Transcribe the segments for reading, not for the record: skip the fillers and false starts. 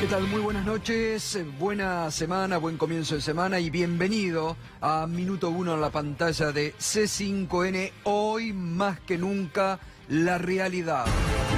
¿Qué tal? Muy buenas noches, buena semana, buen comienzo de semana y bienvenido a Minuto 1 en la pantalla de C5N. Hoy más que nunca, la realidad.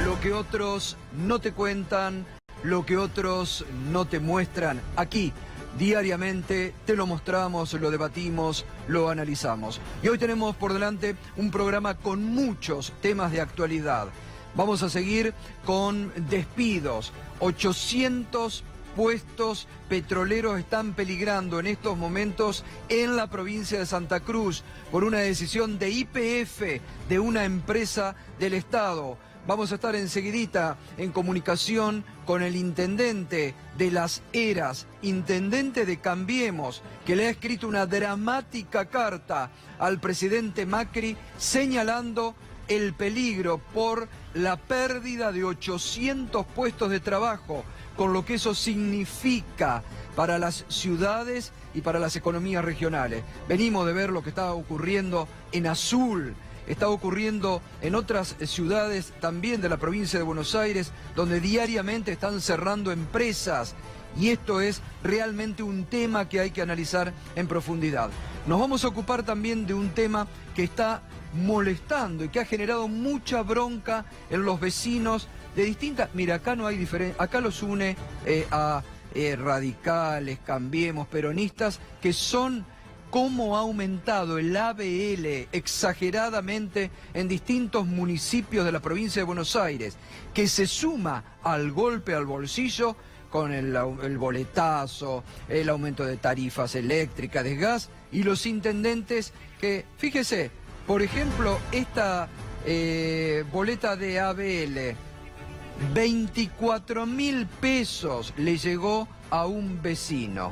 Lo que otros no te cuentan, lo que otros no te muestran. Aquí, diariamente, te lo mostramos, lo debatimos, lo analizamos. Y hoy tenemos por delante un programa con muchos temas de actualidad. Vamos a seguir con despidos. 800 puestos petroleros están peligrando en estos momentos en la provincia de Santa Cruz por una decisión de YPF, de una empresa del Estado. Vamos a estar enseguidita en comunicación con el intendente de Las Heras, intendente de Cambiemos, que le ha escrito una dramática carta al presidente Macri señalando el peligro por la pérdida de 800 puestos de trabajo, con lo que eso significa para las ciudades y para las economías regionales. Venimos de ver lo que está ocurriendo en Azul, está ocurriendo en otras ciudades también de la provincia de Buenos Aires, donde diariamente están cerrando empresas. Y esto es realmente un tema que hay que analizar en profundidad. Nos vamos a ocupar también de un tema que está molestando y que ha generado mucha bronca en los vecinos de distintas... Mira, acá no hay diferencia, acá los une a radicales, cambiemos, peronistas, que son cómo ha aumentado el ABL exageradamente en distintos municipios de la provincia de Buenos Aires, que se suma al golpe al bolsillo con el boletazo, el aumento de tarifas eléctricas, de gas, y los intendentes que, fíjese, por ejemplo, esta boleta de ABL, 24.000 pesos le llegó a un vecino.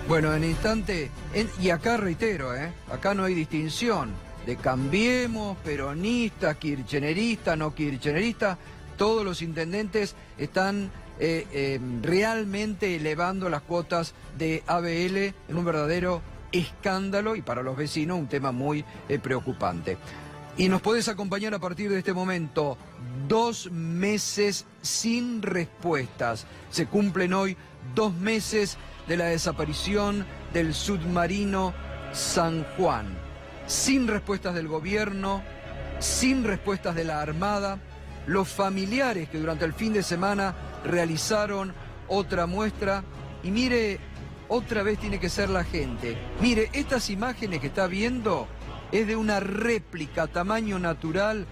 Bueno, en instante, y acá reitero, acá no hay distinción de Cambiemos, peronistas, kirchneristas, no kirchneristas. Todos los intendentes están realmente elevando las cuotas de ABL en un verdadero escándalo y para los vecinos un tema muy preocupante. Y nos podés acompañar a partir de este momento. 2 meses sin respuestas. Se cumplen hoy 2 meses de la desaparición del submarino San Juan. Sin respuestas del gobierno, sin respuestas de la Armada. Los familiares que durante el fin de semana realizaron otra muestra. Y mire, otra vez tiene que ser la gente. Mire, estas imágenes que está viendo es de una réplica a tamaño natural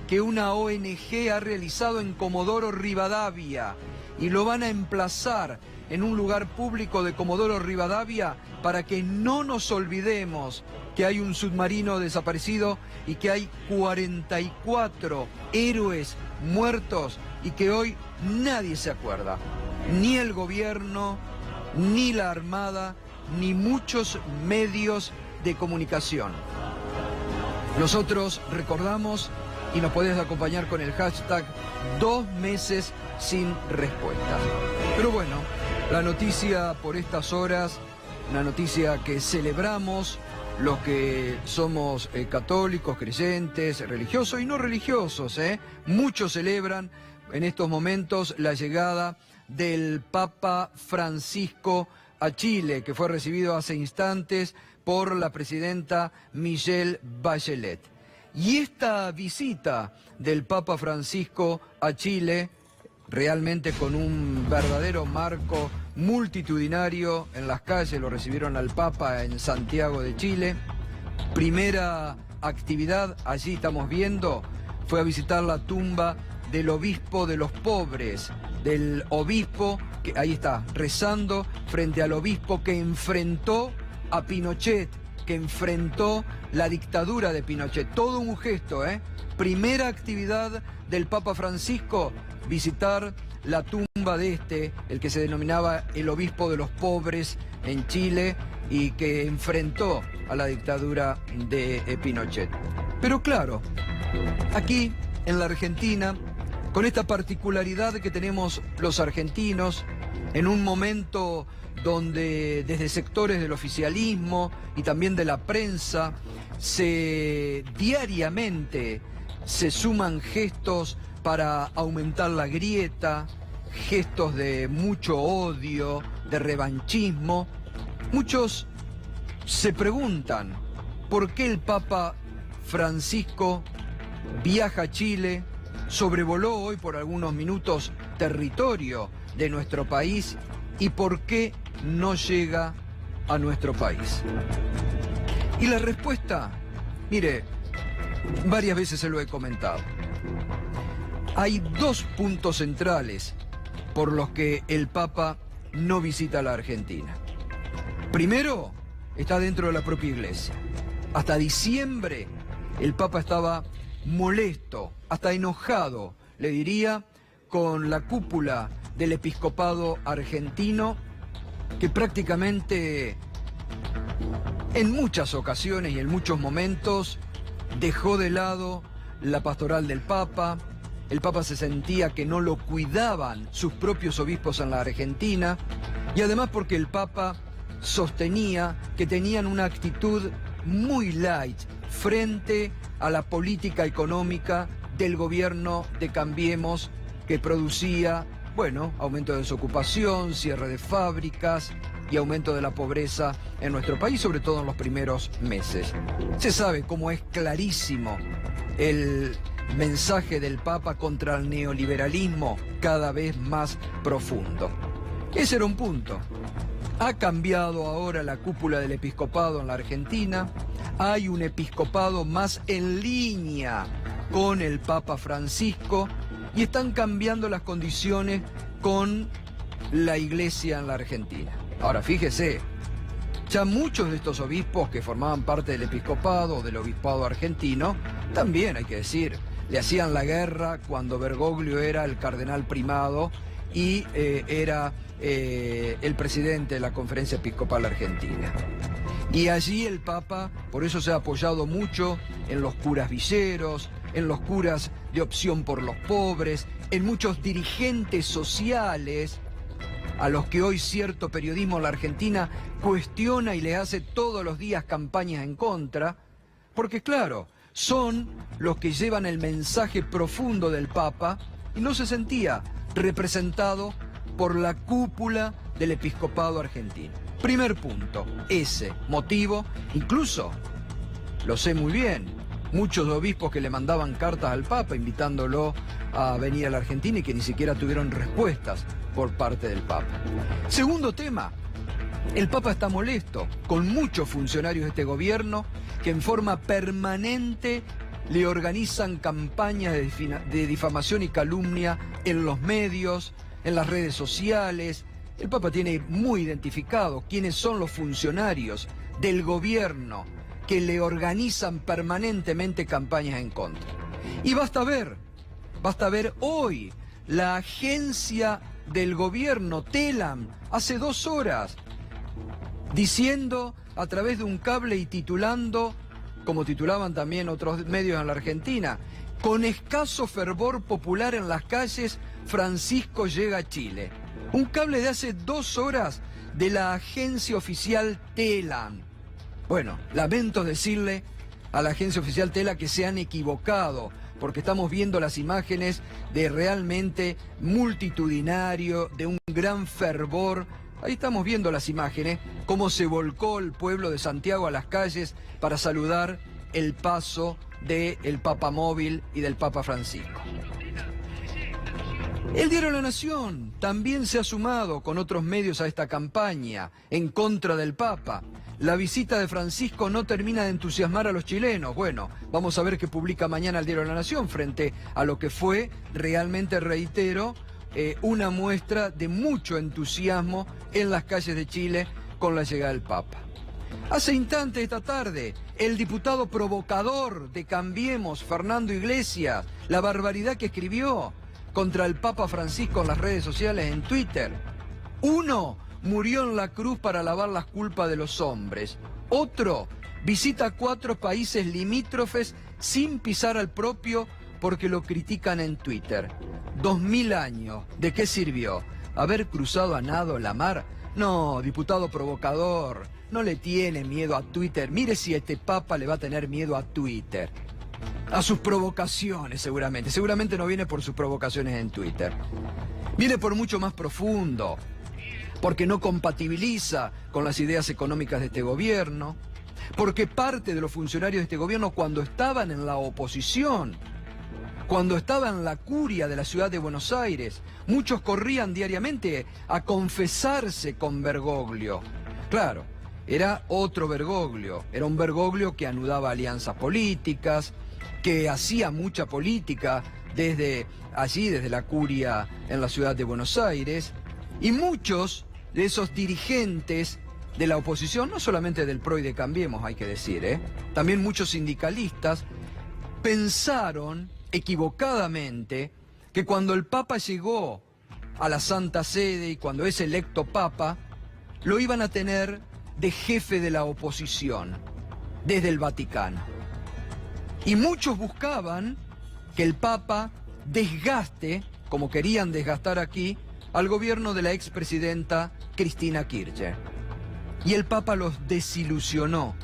que una ONG ha realizado en Comodoro Rivadavia. Y lo van a emplazar en un lugar público de Comodoro Rivadavia para que no nos olvidemos que hay un submarino desaparecido y que hay 44 héroes muertos y que hoy nadie se acuerda. Ni el gobierno, ni la Armada, ni muchos medios de comunicación. Nosotros recordamos y nos podés acompañar con el hashtag 2 meses sin respuesta. Pero bueno, la noticia por estas horas, una noticia que celebramos los que somos católicos, creyentes, religiosos y no religiosos, muchos celebran en estos momentos la llegada del Papa Francisco a Chile, que fue recibido hace instantes por la presidenta Michelle Bachelet. Y esta visita del Papa Francisco a Chile, realmente con un verdadero marco multitudinario en las calles, lo recibieron al Papa en Santiago de Chile. Primera actividad, allí estamos viendo, fue a visitar la tumba del obispo de los pobres, del obispo, que ahí está, rezando frente al obispo que enfrentó a Pinochet, que enfrentó la dictadura de Pinochet. Todo un gesto, Primera actividad del Papa Francisco, visitar la tumba de el que se denominaba el obispo de los pobres en Chile y que enfrentó a la dictadura de Pinochet. Pero claro, aquí en la Argentina, con esta particularidad que tenemos los argentinos, en un momento donde desde sectores del oficialismo y también de la prensa diariamente se suman gestos para aumentar la grieta, gestos de mucho odio, de revanchismo. Muchos se preguntan por qué el Papa Francisco viaja a Chile, sobrevoló hoy por algunos minutos territorio de nuestro país y por qué no llega a nuestro país. Y la respuesta, mire, varias veces se lo he comentado. Hay dos puntos centrales por los que el Papa no visita la Argentina. Primero, está dentro de la propia Iglesia. Hasta diciembre, el Papa estaba molesto, hasta enojado, le diría, con la cúpula del episcopado argentino, que prácticamente en muchas ocasiones y en muchos momentos dejó de lado la pastoral del Papa. El Papa se sentía que no lo cuidaban sus propios obispos en la Argentina, y además porque el Papa sostenía que tenían una actitud muy light frente a la política económica del gobierno de Cambiemos, que producía, bueno, aumento de desocupación, cierre de fábricas y aumento de la pobreza en nuestro país, sobre todo en los primeros meses. Se sabe cómo es clarísimo el mensaje del Papa contra el neoliberalismo cada vez más profundo. Ese era un punto. Ha cambiado ahora la cúpula del episcopado en la Argentina. Hay un episcopado más en línea con el Papa Francisco y están cambiando las condiciones con la Iglesia en la Argentina. Ahora, fíjese, ya muchos de estos obispos que formaban parte del episcopado o del obispado argentino, también hay que decir, le hacían la guerra cuando Bergoglio era el cardenal primado y era el presidente de la Conferencia Episcopal Argentina. Y allí el Papa, por eso se ha apoyado mucho en los curas villeros, en los curas de opción por los pobres, en muchos dirigentes sociales a los que hoy cierto periodismo en la Argentina cuestiona y le hace todos los días campañas en contra, porque claro, son los que llevan el mensaje profundo del Papa y no se sentía representado por la cúpula del episcopado argentino. Primer punto, ese motivo, incluso, lo sé muy bien, muchos obispos que le mandaban cartas al Papa invitándolo a venir a la Argentina y que ni siquiera tuvieron respuestas por parte del Papa. Segundo tema, el Papa está molesto con muchos funcionarios de este gobierno que en forma permanente le organizan campañas de difamación y calumnia en los medios, en las redes sociales. El Papa tiene muy identificado quiénes son los funcionarios del gobierno que le organizan permanentemente campañas en contra. Y basta ver hoy la agencia del gobierno, Telam, hace 2 horas, diciendo a través de un cable y titulando, como titulaban también otros medios en la Argentina, con escaso fervor popular en las calles, Francisco llega a Chile. Un cable de hace 2 horas de la agencia oficial Telam. Bueno, lamento decirle a la agencia oficial Telam que se han equivocado, porque estamos viendo las imágenes de realmente multitudinario, de un gran fervor. Ahí estamos viendo las imágenes, cómo se volcó el pueblo de Santiago a las calles para saludar el paso del Papa Móvil y del Papa Francisco. El diario La Nación también se ha sumado con otros medios a esta campaña en contra del Papa. La visita de Francisco no termina de entusiasmar a los chilenos. Bueno, vamos a ver qué publica mañana el diario La Nación frente a lo que fue, realmente reitero, una muestra de mucho entusiasmo en las calles de Chile con la llegada del Papa. Hace instantes esta tarde, el diputado provocador de Cambiemos, Fernando Iglesias, la barbaridad que escribió contra el Papa Francisco en las redes sociales, en Twitter. Uno murió en la cruz para lavar las culpas de los hombres. Otro visita 4 países limítrofes sin pisar al propio porque lo critican en Twitter. 2000 años, ¿de qué sirvió? ¿Haber cruzado a nado la mar? No, diputado provocador, no le tiene miedo a Twitter. Mire si este Papa le va a tener miedo a Twitter. a sus provocaciones seguramente. Seguramente no viene por sus provocaciones en Twitter. Viene por mucho más profundo, porque no compatibiliza con las ideas económicas de este gobierno, porque parte de los funcionarios de este gobierno cuando estaban en la oposición, cuando estaba en la curia de la ciudad de Buenos Aires, muchos corrían diariamente a confesarse con Bergoglio. Claro, era otro Bergoglio, era un Bergoglio que anudaba alianzas políticas, que hacía mucha política desde allí, desde la curia en la ciudad de Buenos Aires, y muchos de esos dirigentes de la oposición, no solamente del PRO y de Cambiemos, hay que decir, también muchos sindicalistas, pensaron equivocadamente que cuando el Papa llegó a la Santa Sede y cuando es electo Papa, lo iban a tener de jefe de la oposición, desde el Vaticano. Y muchos buscaban que el Papa desgaste, como querían desgastar aquí, al gobierno de la expresidenta Cristina Kirchner. Y el Papa los desilusionó,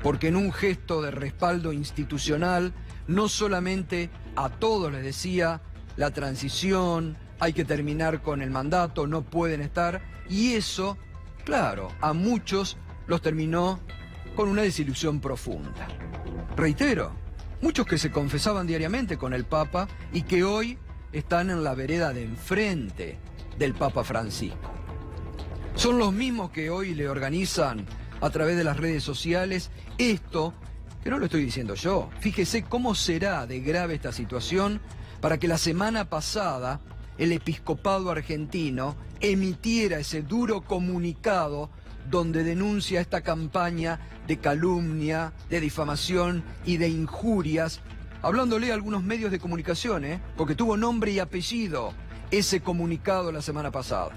porque en un gesto de respaldo institucional, no solamente a todos les decía, la transición, hay que terminar con el mandato, no pueden estar, y eso, claro, a muchos los terminó con una desilusión profunda. Reitero, muchos que se confesaban diariamente con el Papa y que hoy están en la vereda de enfrente del Papa Francisco. Son los mismos que hoy le organizan a través de las redes sociales esto, que no lo estoy diciendo yo. Fíjese cómo será de grave esta situación para que la semana pasada el episcopado argentino emitiera ese duro comunicado donde denuncia esta campaña de calumnia, de difamación y de injurias, hablándole a algunos medios de comunicación, porque tuvo nombre y apellido ese comunicado la semana pasada.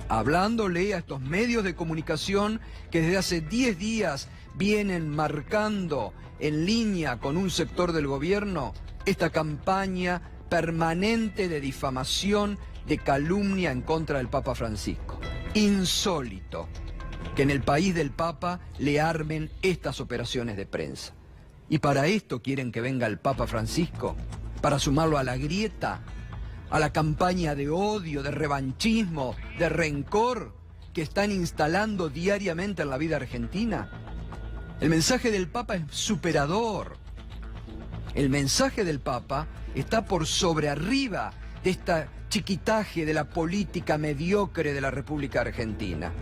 Hablándole a estos medios de comunicación que desde hace 10 días vienen marcando en línea con un sector del gobierno esta campaña permanente de difamación, de calumnia en contra del Papa Francisco. Insólito que en el país del Papa le armen estas operaciones de prensa. Y para esto quieren que venga el Papa Francisco, para sumarlo a la grieta, a la campaña de odio, de revanchismo, de rencor que están instalando diariamente en la vida argentina. El mensaje del Papa es superador. El mensaje del Papa está por sobre arriba de esta chiquitaje de la política mediocre de la República Argentina.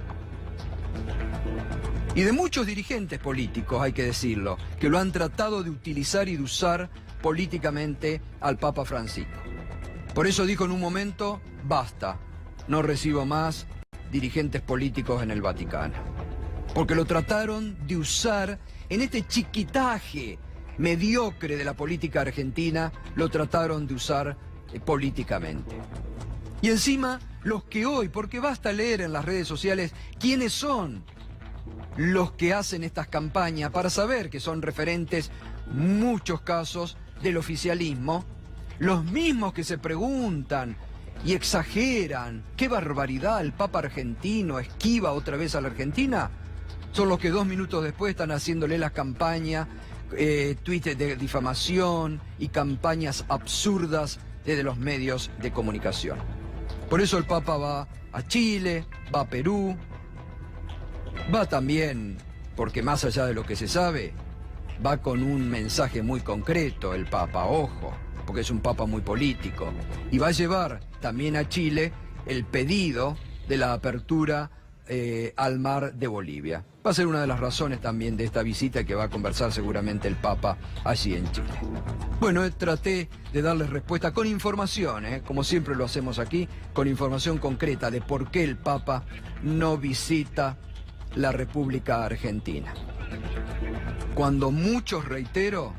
Y de muchos dirigentes políticos, hay que decirlo, que lo han tratado de utilizar y de usar políticamente al Papa Francisco. Por eso dijo en un momento, basta, no recibo más dirigentes políticos en el Vaticano. Porque lo trataron de usar en este chiquitaje mediocre de la política argentina, lo trataron de usar políticamente. Y encima, los que hoy, porque basta leer en las redes sociales quiénes son los que hacen estas campañas para saber que son referentes, muchos casos, del oficialismo, los mismos que se preguntan y exageran, qué barbaridad, el Papa argentino esquiva otra vez a la Argentina, son los que 2 minutos después están haciéndole las campañas, tweets de difamación y campañas absurdas desde los medios de comunicación. Por eso el Papa va a Chile, va a Perú, va también, porque más allá de lo que se sabe, va con un mensaje muy concreto el Papa, ojo, porque es un Papa muy político, y va a llevar también a Chile el pedido de la apertura al mar de Bolivia. Va a ser una de las razones también de esta visita que va a conversar seguramente el Papa allí en Chile. Bueno, traté de darles respuesta con información, como siempre lo hacemos aquí, con información concreta de por qué el Papa no visita la República Argentina. Cuando muchos, reitero,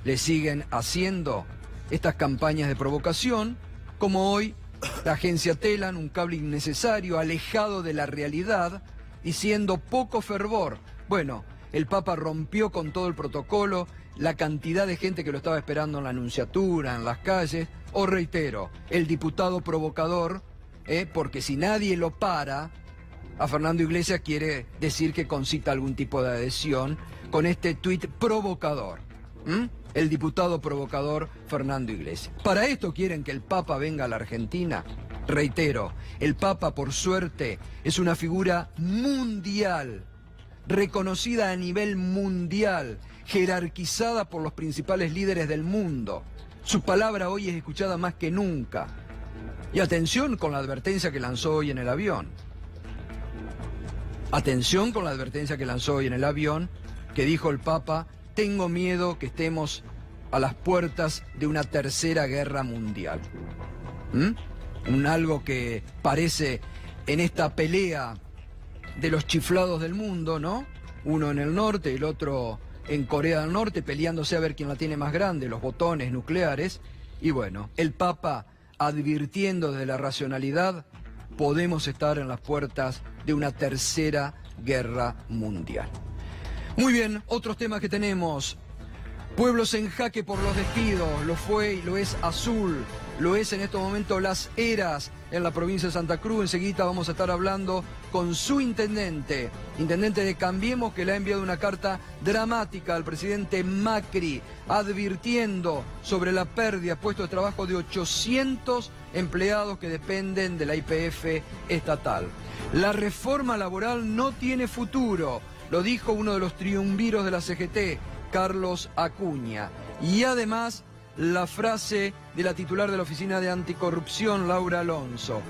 le siguen haciendo estas campañas de provocación, como hoy la agencia Telan, un cable innecesario, alejado de la realidad, diciendo poco fervor. Bueno, el Papa rompió con todo el protocolo, la cantidad de gente que lo estaba esperando en la Nunciatura, en las calles, o reitero, el diputado provocador, porque si nadie lo para, a Fernando Iglesias quiere decir que concita algún tipo de adhesión con este tuit provocador. el diputado provocador Fernando Iglesias. ¿Para esto quieren que el Papa venga a la Argentina? Reitero, el Papa, por suerte, es una figura mundial, reconocida a nivel mundial, jerarquizada por los principales líderes del mundo. Su palabra hoy es escuchada más que nunca. Y atención con la advertencia que lanzó hoy en el avión. Atención con la advertencia que lanzó hoy en el avión, que dijo el Papa: tengo miedo que estemos a las puertas de una tercera guerra mundial. Algo que parece en esta pelea de los chiflados del mundo, ¿no? Uno en el norte, el otro en Corea del Norte, peleándose a ver quién la tiene más grande, los botones nucleares. Y bueno, el Papa advirtiendo de la racionalidad: podemos estar en las puertas de una tercera guerra mundial. Muy bien, otros temas que tenemos. Pueblos en jaque por los despidos, lo fue y lo es Azul, lo es en estos momentos Las Heras en la provincia de Santa Cruz. Enseguida vamos a estar hablando con su intendente de Cambiemos, que le ha enviado una carta dramática al presidente Macri, advirtiendo sobre la pérdida de puestos de trabajo de 800 empleados que dependen de la YPF estatal. La reforma laboral no tiene futuro, lo dijo uno de los triunviros de la CGT, Carlos Acuña. Y además, la frase de la titular de la Oficina de Anticorrupción, Laura Alonso: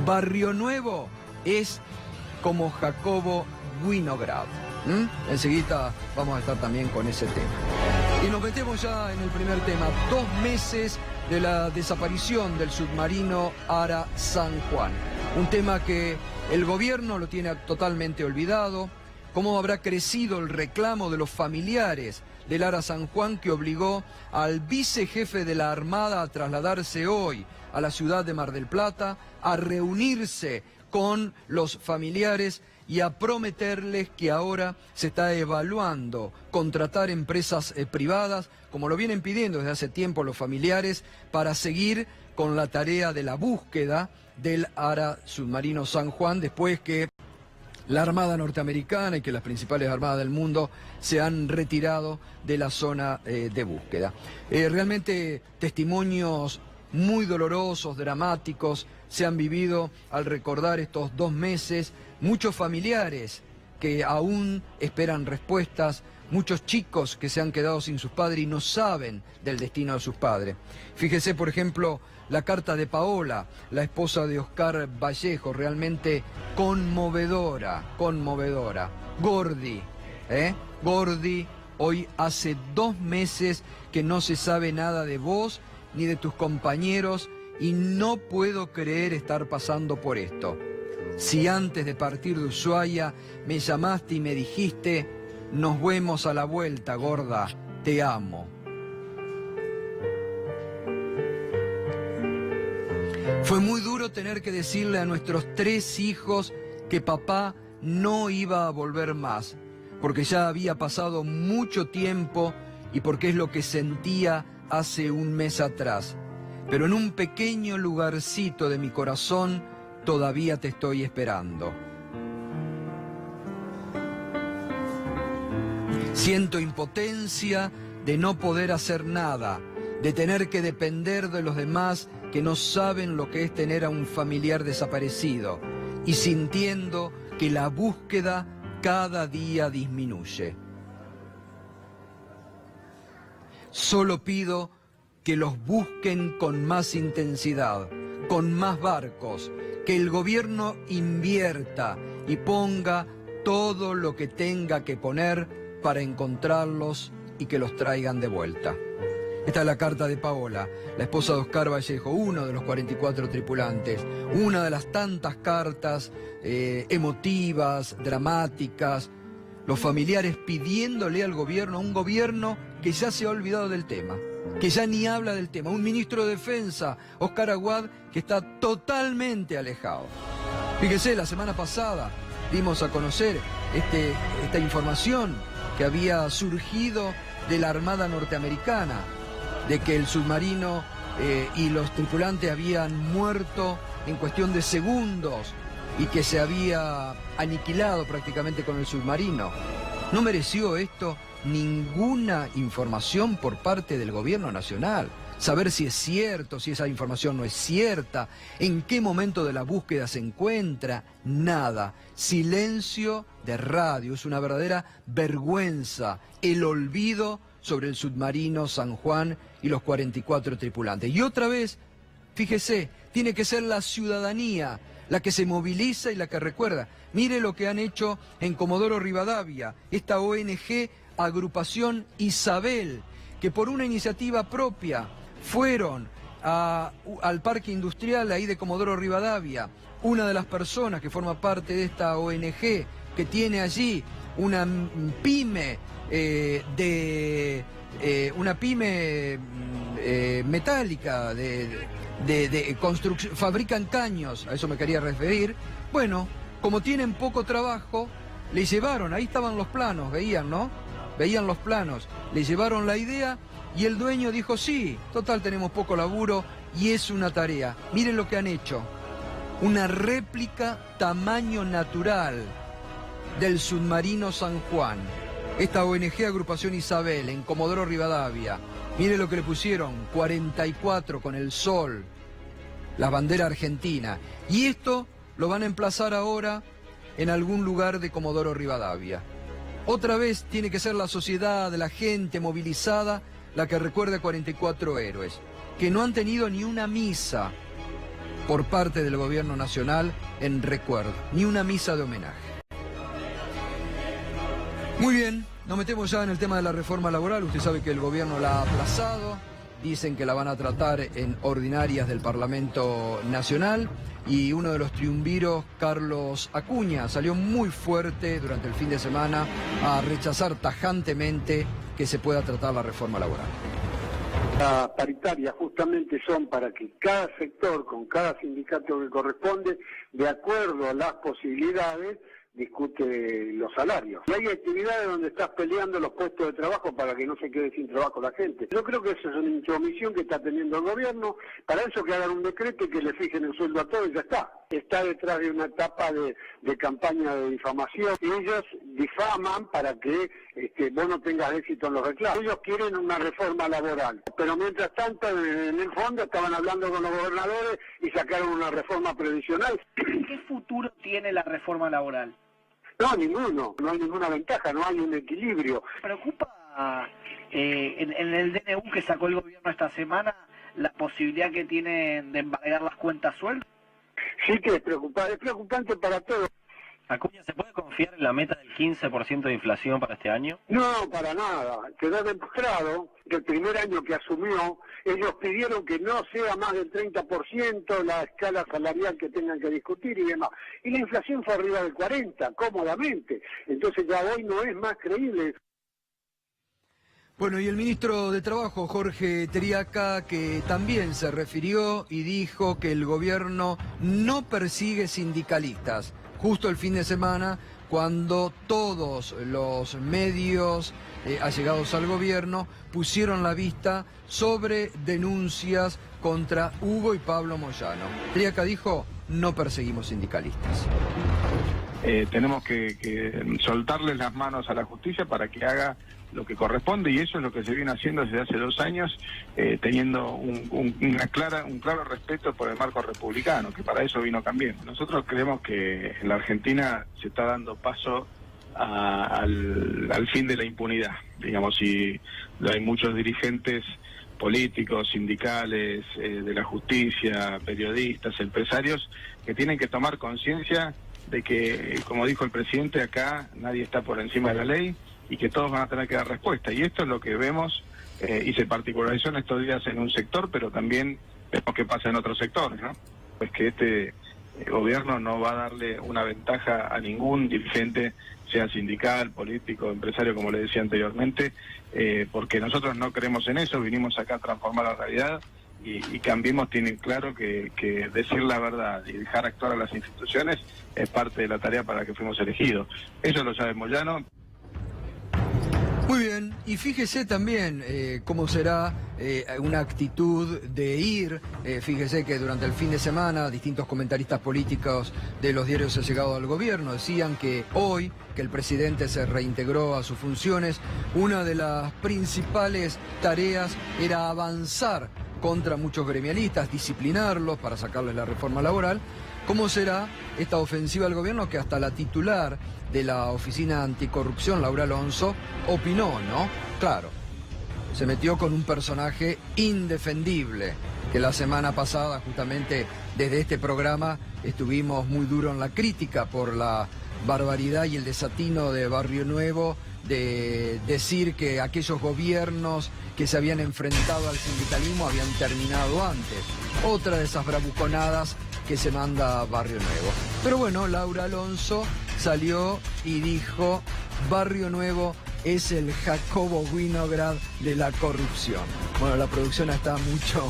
Barrio Nuevo es como Jacobo Winograd. Enseguida vamos a estar también con ese tema. Y nos metemos ya en el primer tema. 2 meses de la desaparición del submarino Ara San Juan. Un tema que el gobierno lo tiene totalmente olvidado. Cómo habrá crecido el reclamo de los familiares del Ara San Juan, que obligó al vicejefe de la Armada a trasladarse hoy a la ciudad de Mar del Plata, a reunirse con los familiares y a prometerles que ahora se está evaluando contratar empresas privadas, como lo vienen pidiendo desde hace tiempo los familiares, para seguir con la tarea de la búsqueda del Ara submarino San Juan, después que la Armada norteamericana y que las principales armadas del mundo se han retirado de la zona de búsqueda. Realmente testimonios muy dolorosos, dramáticos, se han vivido al recordar estos 2 meses. Muchos familiares que aún esperan respuestas, muchos chicos que se han quedado sin sus padres y no saben del destino de sus padres. Fíjese, por ejemplo, la carta de Paola, la esposa de Oscar Vallejo, realmente conmovedora. Gordi, Gordi, hoy hace 2 meses que no se sabe nada de vos ni de tus compañeros y no puedo creer estar pasando por esto. Si antes de partir de Ushuaia me llamaste y me dijiste: nos vemos a la vuelta, gorda, te amo. Fue muy duro tener que decirle a nuestros 3 hijos que papá no iba a volver más, porque ya había pasado mucho tiempo y porque es lo que sentía hace 1 mes atrás. Pero en un pequeño lugarcito de mi corazón todavía te estoy esperando. Siento impotencia de no poder hacer nada, de tener que depender de los demás que no saben lo que es tener a un familiar desaparecido, y sintiendo que la búsqueda cada día disminuye. Solo pido que los busquen con más intensidad, con más barcos, que el gobierno invierta y ponga todo lo que tenga que poner para encontrarlos y que los traigan de vuelta. Esta es la carta de Paola, la esposa de Oscar Vallejo, uno de los 44 tripulantes, una de las tantas cartas emotivas, dramáticas, los familiares pidiéndole al gobierno, a un gobierno que ya se ha olvidado del tema, que ya ni habla del tema, un ministro de Defensa, Oscar Aguad, que está totalmente alejado. Fíjese, la semana pasada dimos a conocer esta información que había surgido de la Armada norteamericana, de que el submarino y los tripulantes habían muerto en cuestión de segundos y que se había aniquilado prácticamente con el submarino. ¿No mereció esto ninguna información por parte del gobierno nacional. Saber si es cierto, si esa información no es cierta, en qué momento de la búsqueda se encuentra, nada. Silencio de radio, es una verdadera vergüenza, el olvido sobre el submarino San Juan y los 44 tripulantes. Y otra vez, fíjese, tiene que ser la ciudadanía la que se moviliza y la que recuerda. Mire lo que han hecho en Comodoro Rivadavia, esta ONG Agrupación Isabel, que por una iniciativa propia fueron al parque industrial ahí de Comodoro Rivadavia. Una de las personas que forma parte de esta ONG, que tiene allí una pyme metálica de construcción, fabrican caños, a eso me quería referir. Bueno, como tienen poco trabajo, le llevaron, ahí estaban los planos, veían, ¿no? Veían los planos, le llevaron la idea y el dueño dijo, sí, total tenemos poco laburo y es una tarea. Miren lo que han hecho, una réplica tamaño natural del submarino San Juan. Esta ONG Agrupación Isabel en Comodoro Rivadavia. Mire lo que le pusieron, 44 con el sol, la bandera argentina. Y esto lo van a emplazar ahora en algún lugar de Comodoro Rivadavia. Otra vez tiene que ser la sociedad, la gente movilizada, la que recuerde a 44 héroes, que no han tenido ni una misa por parte del gobierno nacional en recuerdo, ni una misa de homenaje. Muy bien, nos metemos ya en el tema de la reforma laboral. Usted sabe que el gobierno la ha aplazado, dicen que la van a tratar en ordinarias del Parlamento Nacional y uno de los triunviros, Carlos Acuña, salió muy fuerte durante el fin de semana a rechazar tajantemente que se pueda tratar la reforma laboral. Las paritarias justamente son para que cada sector, con cada sindicato que corresponde, de acuerdo a las posibilidades, discute los salarios. Y hay actividades donde estás peleando los puestos de trabajo para que no se quede sin trabajo la gente. Yo creo que esa es una intromisión que está teniendo el gobierno, para eso que hagan un decreto y que le fijen el sueldo a todos y ya está. Está detrás de una etapa de campaña de difamación y ellos difaman para que vos no tengas éxito en los reclamos. Ellos quieren una reforma laboral, pero mientras tanto en el fondo estaban hablando con los gobernadores y sacaron una reforma previsional. ¿Qué futuro tiene la reforma laboral? No, ninguno, no hay ninguna ventaja, no hay un equilibrio. ¿Preocupa en el DNU que sacó el gobierno esta semana la posibilidad que tienen de embargar las cuentas sueldo? Sí que es preocupante para todos. Acuña, ¿se puede confiar en la meta del 15% de inflación para este año? No, para nada. Quedó demostrado que el primer año que asumió, ellos pidieron que no sea más del 30% la escala salarial que tengan que discutir y demás. Y la inflación fue arriba del 40%, cómodamente. Entonces ya hoy no es más creíble. Bueno, y el ministro de Trabajo, Jorge Teriaca, que también se refirió y dijo que el gobierno no persigue sindicalistas. Justo el fin de semana, cuando todos los medios allegados al gobierno pusieron la vista sobre denuncias contra Hugo y Pablo Moyano. Teriaca dijo, no perseguimos sindicalistas. Tenemos que soltarles las manos a la justicia para que haga lo que corresponde, y eso es lo que se viene haciendo desde hace 2 años, teniendo un claro respeto por el marco republicano, que para eso vino cambiando. Nosotros creemos que en la Argentina se está dando paso al fin de la impunidad, digamos, y hay muchos dirigentes políticos, sindicales, de la justicia, periodistas, empresarios, que tienen que tomar conciencia de que, como dijo el presidente, acá nadie está por encima de la ley y que todos van a tener que dar respuesta. Y esto es lo que vemos y se particularizó en estos días en un sector, pero también vemos que pasa en otros sectores, ¿no? Pues que este gobierno no va a darle una ventaja a ningún dirigente, sea sindical, político, empresario, como le decía anteriormente, porque nosotros no creemos en eso, vinimos acá a transformar la realidad y Cambiemos tiene claro que decir la verdad y dejar actuar a las instituciones es parte de la tarea para la que fuimos elegidos. Eso lo sabe Moyano. Muy bien, y fíjese también cómo será una actitud de ir. Fíjese que durante el fin de semana distintos comentaristas políticos de los diarios allegados al gobierno decían que hoy, que el presidente se reintegró a sus funciones, una de las principales tareas era avanzar contra muchos gremialistas, disciplinarlos para sacarles la reforma laboral. ¿Cómo será esta ofensiva del gobierno que hasta la titular de la Oficina Anticorrupción, Laura Alonso, opinó, ¿no? Claro, se metió con un personaje indefendible, que la semana pasada justamente desde este programa estuvimos muy duros en la crítica por la barbaridad y el desatino de Barrio Nuevo de decir que aquellos gobiernos que se habían enfrentado al sindicalismo habían terminado antes. Otra de esas bravuconadas que se manda Barrio Nuevo. Pero bueno, Laura Alonso salió y dijo: Barrio Nuevo es el Jacobo Winograd de la corrupción. Bueno, la producción está mucho,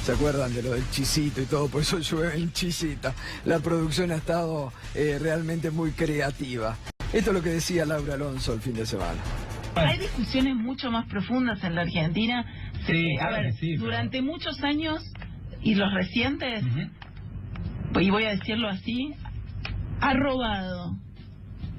¿se acuerdan de lo del chisito y todo? Por eso llueve en chisita. La producción ha estado realmente muy creativa. Esto es lo que decía Laura Alonso el fin de semana. Hay discusiones mucho más profundas en la Argentina. Sí, claro, durante muchos años y los recientes, y voy a decirlo así, ha robado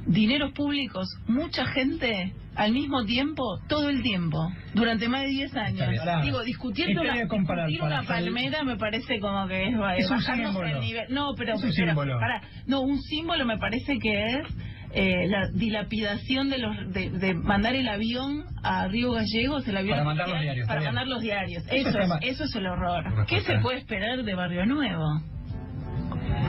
dineros públicos mucha gente al mismo tiempo, todo el tiempo, durante más de 10 años. Digo, discutir una palmera me parece como que es bajarnos el nivel. No, pero un símbolo me parece que es la dilapidación de mandar el avión a Río Gallegos, el avión para mandar los diarios. Para mandar los diarios. Eso es el horror. ¿Qué se puede esperar de Barrio Nuevo?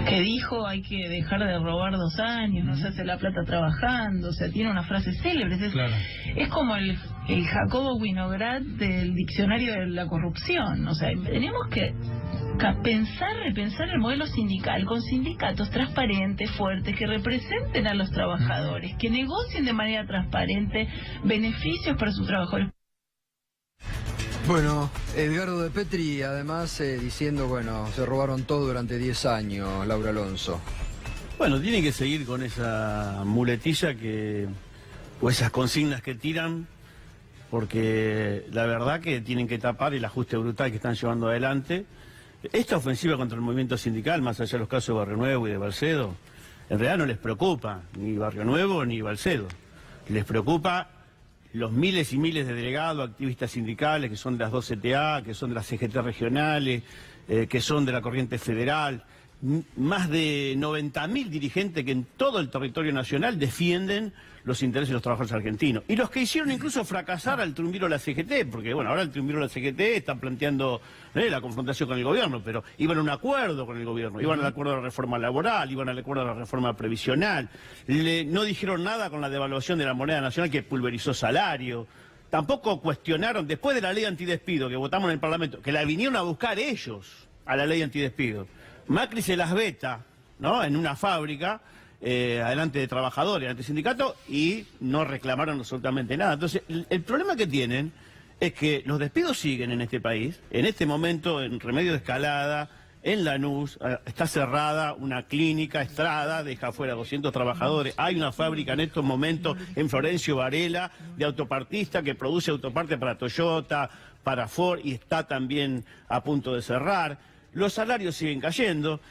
Que dijo: hay que dejar de robar 2 años, no se hace la plata trabajando, o sea, tiene una frase célebre. Es como el Jacobo Winograd del diccionario de la corrupción. O sea, tenemos que repensar el modelo sindical con sindicatos transparentes, fuertes, que representen a los trabajadores, que negocien de manera transparente beneficios para sus trabajadores. Bueno, Edgardo de Petri, además, diciendo, bueno, se robaron todo durante 10 años, Laura Alonso. Bueno, tienen que seguir con esa muletilla o esas consignas que tiran, porque la verdad que tienen que tapar el ajuste brutal que están llevando adelante. Esta ofensiva contra el movimiento sindical, más allá de los casos de Barrio Nuevo y de Balcedo, en realidad no les preocupa ni Barrio Nuevo ni Balcedo. Les preocupa los miles y miles de delegados, activistas sindicales que son de las 2 CTA, que son de las CGT regionales, que son de la Corriente Federal, más de 90.000 dirigentes que en todo el territorio nacional defienden los intereses de los trabajadores argentinos. Y los que hicieron incluso fracasar al triunviro de la CGT, porque bueno, ahora el triunviro de la CGT está planteando la confrontación con el gobierno, pero iban a un acuerdo con el gobierno, iban al acuerdo de la reforma laboral, iban al acuerdo de la reforma previsional, no dijeron nada con la devaluación de la moneda nacional que pulverizó salario. Tampoco cuestionaron, después de la ley antidespido que votamos en el Parlamento, que la vinieron a buscar ellos, a la ley antidespido. Macri se las veta, ¿no?, en una fábrica, adelante de trabajadores, ante sindicato, y no reclamaron absolutamente nada. Entonces, el problema que tienen es que los despidos siguen en este país. En este momento, en Remedio de Escalada, en Lanús, está cerrada una clínica, Estrada, deja fuera 200 trabajadores. Hay una fábrica en estos momentos en Florencio Varela de autopartista que produce autoparte para Toyota, para Ford, y está también a punto de cerrar. Los salarios siguen cayendo.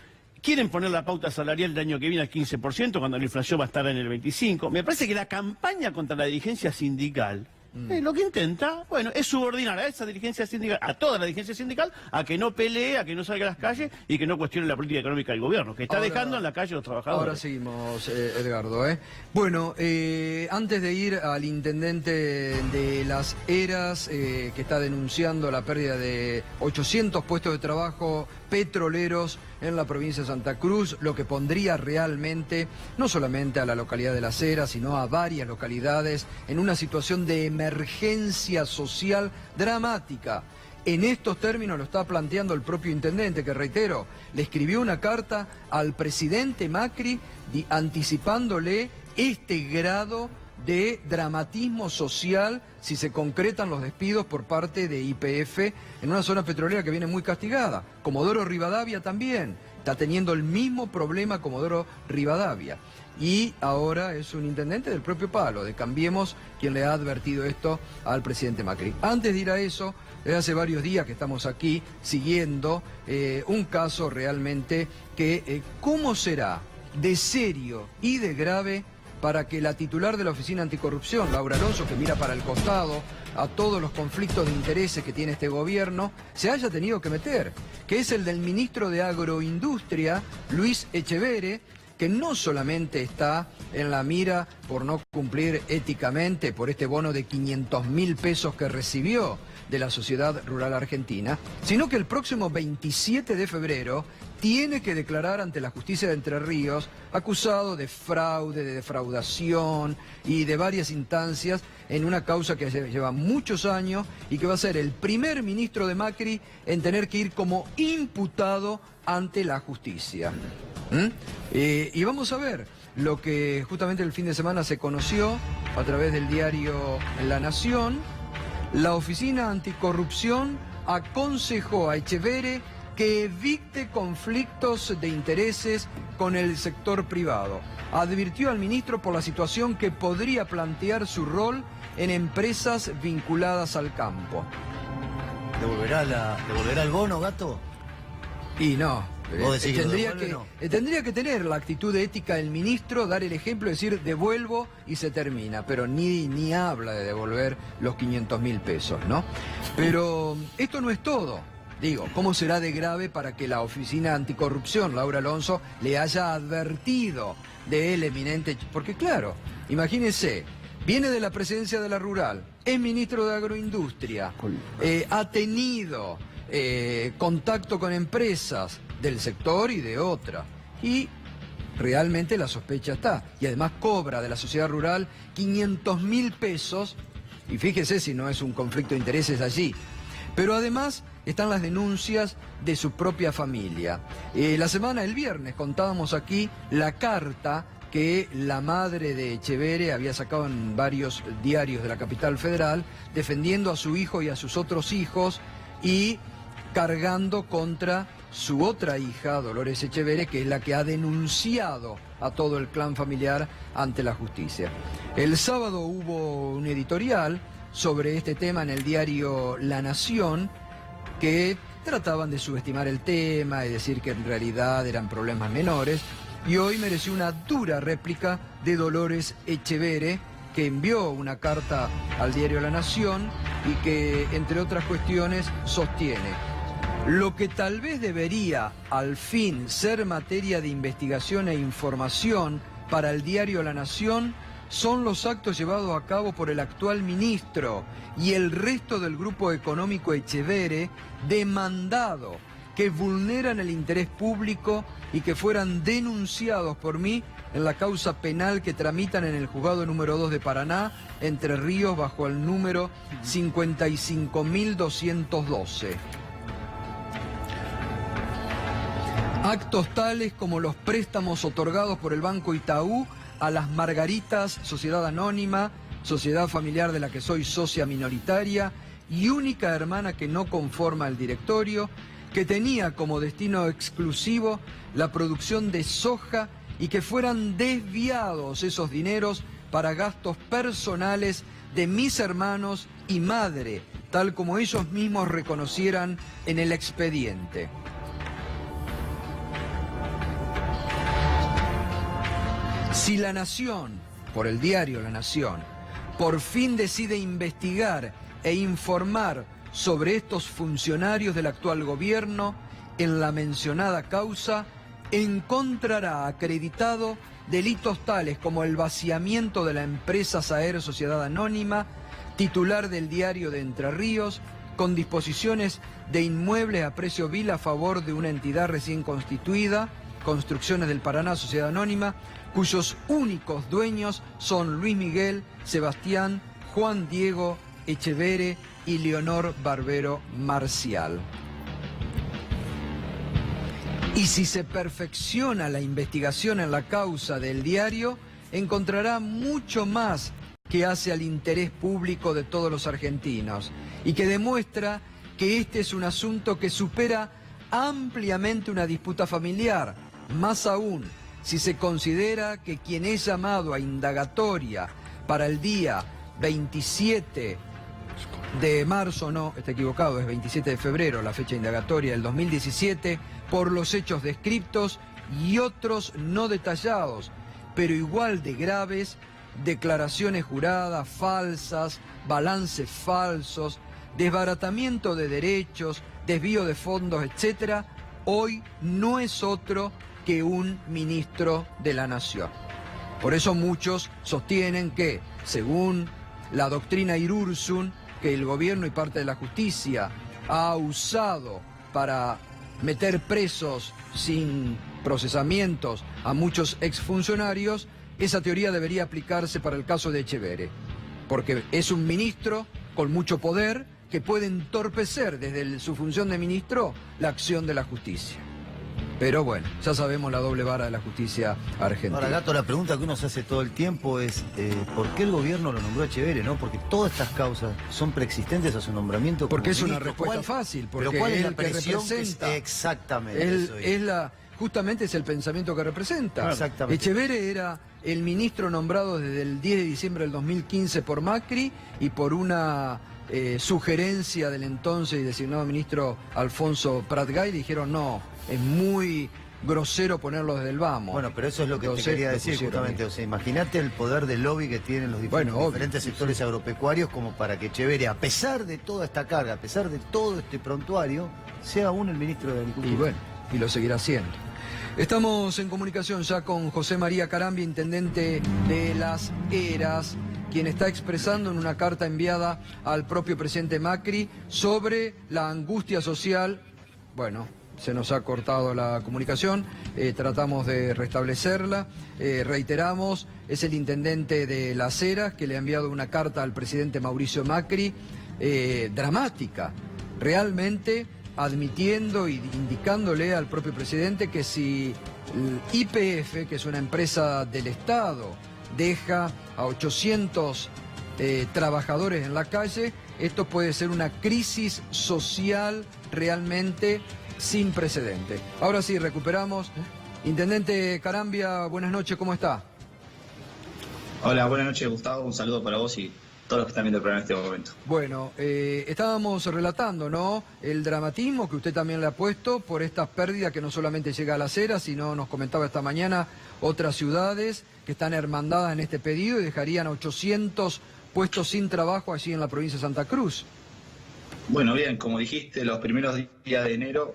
Quieren poner la pauta salarial del año que viene al 15%, cuando la inflación va a estar en el 25%. Me parece que la campaña contra la dirigencia sindical, lo que intenta, bueno, es subordinar a esa dirigencia sindical, a toda la dirigencia sindical, a que no pelee, a que no salga a las calles y que no cuestione la política económica del gobierno, que está dejando en la calle a los trabajadores. Ahora seguimos, Edgardo. Bueno, antes de ir al intendente de Las Heras, que está denunciando la pérdida de 800 puestos de trabajo petroleros en la provincia de Santa Cruz, lo que pondría realmente, no solamente a la localidad de Las Heras, sino a varias localidades en una situación de emergencia social dramática. En estos términos lo está planteando el propio intendente, que reitero, le escribió una carta al presidente Macri anticipándole este grado de dramatismo social si se concretan los despidos por parte de YPF en una zona petrolera que viene muy castigada. Comodoro Rivadavia también, está teniendo el mismo problema Comodoro Rivadavia. Y ahora es un intendente del propio palo, de Cambiemos, quien le ha advertido esto al presidente Macri. Antes de ir a eso, desde hace varios días que estamos aquí siguiendo un caso realmente que cómo será de serio y de grave para que la titular de la Oficina Anticorrupción, Laura Alonso, que mira para el costado a todos los conflictos de intereses que tiene este gobierno, se haya tenido que meter, que es el del ministro de Agroindustria, Luis Echeverre, que no solamente está en la mira por no cumplir éticamente por este bono de 500.000 pesos que recibió de la Sociedad Rural Argentina, sino que el próximo 27 de febrero tiene que declarar ante la justicia de Entre Ríos, acusado de fraude, de defraudación y de varias instancias en una causa que lleva muchos años y que va a ser el primer ministro de Macri en tener que ir como imputado ante la justicia. Y vamos a ver lo que justamente el fin de semana se conoció a través del diario La Nación. La Oficina Anticorrupción aconsejó a Echeverre que evite conflictos de intereses con el sector privado. Advirtió al ministro por la situación que podría plantear su rol en empresas vinculadas al campo. ¿Devolverá el bono, Gato? Y no. No. Tendría que tener la actitud ética del ministro, dar el ejemplo, decir devuelvo y se termina, pero ni habla de devolver los 500.000 pesos, ¿no? Pero esto no es todo. Digo, ¿cómo será de grave para que la Oficina Anticorrupción, Laura Alonso, le haya advertido del eminente... Porque claro, imagínense, viene de la presidencia de la Rural, es ministro de Agroindustria, ha tenido contacto con empresas del sector y de otra. Y realmente la sospecha está. Y además cobra de la sociedad rural 500.000 pesos. Y fíjese si no es un conflicto de intereses allí. Pero además están las denuncias de su propia familia. El viernes contábamos aquí la carta que la madre de Echeverre había sacado en varios diarios de la capital federal, defendiendo a su hijo y a sus otros hijos y cargando contra su otra hija, Dolores Echeverre, que es la que ha denunciado a todo el clan familiar ante la justicia. El sábado hubo un editorial sobre este tema en el diario La Nación, que trataban de subestimar el tema y decir que en realidad eran problemas menores, y hoy mereció una dura réplica de Dolores Echeverre, que envió una carta al diario La Nación y que, entre otras cuestiones, sostiene: lo que tal vez debería, al fin, ser materia de investigación e información para el diario La Nación son los actos llevados a cabo por el actual ministro y el resto del grupo económico Echeverre demandado, que vulneran el interés público y que fueran denunciados por mí en la causa penal que tramitan en el juzgado número 2 de Paraná, Entre Ríos, bajo el número 55.212. Actos tales como los préstamos otorgados por el Banco Itaú a las Margaritas, sociedad anónima, sociedad familiar de la que soy socia minoritaria y única hermana que no conforma el directorio, que tenía como destino exclusivo la producción de soja y que fueran desviados esos dineros para gastos personales de mis hermanos y madre, tal como ellos mismos reconocieran en el expediente. Si La Nación, por el diario La Nación, por fin decide investigar e informar sobre estos funcionarios del actual gobierno en la mencionada causa, encontrará acreditado delitos tales como el vaciamiento de la empresa Saer Sociedad Anónima, titular del diario de Entre Ríos, con disposiciones de inmuebles a precio vil a favor de una entidad recién constituida, Construcciones del Paraná Sociedad Anónima, cuyos únicos dueños son Luis Miguel, Sebastián, Juan Diego Echeverre y Leonor Barbero Marcial. Y si se perfecciona la investigación en la causa del diario, encontrará mucho más que hace al interés público de todos los argentinos y que demuestra que este es un asunto que supera ampliamente una disputa familiar, más aún si se considera que quien es llamado a indagatoria para el día 27 de marzo, no, está equivocado, es 27 de febrero la fecha indagatoria del 2017, por los hechos descriptos y otros no detallados, pero igual de graves, declaraciones juradas falsas, balances falsos, desbaratamiento de derechos, desvío de fondos, etc., hoy no es otro que un ministro de la Nación. Por eso muchos sostienen que, según la doctrina Irurzun, que el gobierno y parte de la justicia ha usado para meter presos sin procesamientos a muchos exfuncionarios, esa teoría debería aplicarse para el caso de Etcheverry, porque es un ministro con mucho poder que puede entorpecer desde su función de ministro la acción de la justicia. Pero bueno, ya sabemos la doble vara de la justicia argentina. Ahora, Gato, la pregunta que uno se hace todo el tiempo es ¿por qué el gobierno lo nombró a Etcheverry, no? Porque todas estas causas son preexistentes a su nombramiento. Porque es como una ministro. respuesta fácil, porque pero ¿cuál es la él que presión representa, exactamente. Justamente es el pensamiento que representa. Exactamente. Etcheverry era el ministro nombrado desde el 10 de diciembre del 2015 por Macri y por una sugerencia del entonces y designado ministro Alfonso Prat-Gay, dijeron no, es muy grosero ponerlo desde el vamos. Bueno, pero eso es lo que Entonces, te quería lo decir pusieron justamente. ahí. O sea, imagínate el poder del lobby que tienen los diferentes sectores agropecuarios como para que Etcheverry, a pesar de toda esta carga, a pesar de todo este prontuario, sea aún el ministro de Agricultura. Y bueno, y lo seguirá haciendo. Estamos en comunicación ya con José María Carambia, intendente de Las Heras, quien está expresando en una carta enviada al propio presidente Macri sobre la angustia social. Bueno, se nos ha cortado la comunicación, tratamos de restablecerla. Reiteramos, es el intendente de Las Heras que le ha enviado una carta al presidente Mauricio Macri, dramática, realmente admitiendo y indicándole al propio presidente que si el YPF, que es una empresa del Estado, deja a 800 trabajadores en la calle, esto puede ser una crisis social realmente sin precedente. Ahora sí, recuperamos. Intendente Carambia, buenas noches, ¿cómo está? Hola, buenas noches, Gustavo. Un saludo para vos y todos los que están viendo el programa en este momento. Bueno, estábamos relatando, ¿no?, el dramatismo que usted también le ha puesto por estas pérdidas que no solamente llega a Las Heras, sino, nos comentaba esta mañana, otras ciudades que están hermandadas en este pedido y dejarían 800 puestos sin trabajo allí en la provincia de Santa Cruz. Bueno, bien, como dijiste, los primeros días de enero,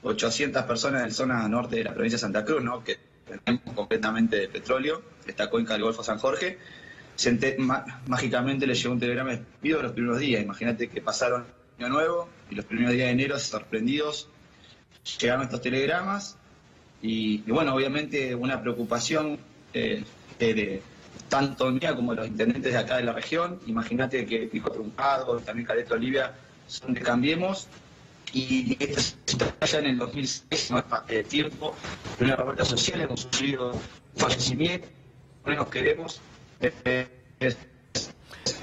800 personas en la zona norte de la provincia de Santa Cruz, ¿no?, que tenemos completamente de petróleo, esta cuenca del Golfo San Jorge. Mágicamente le llegó un telegrama de despido los primeros días. Imagínate que pasaron Año Nuevo y los primeros días de enero, sorprendidos, llegaron estos telegramas y bueno, obviamente una preocupación de tanto mía como de los intendentes de acá de la región. Imagínate que Pico Truncado, también Caleta Olivia son de Cambiemos y ya en el 2006, no es tiempo, de una revuelta social, hemos sufrido fallecimiento, no nos queremos.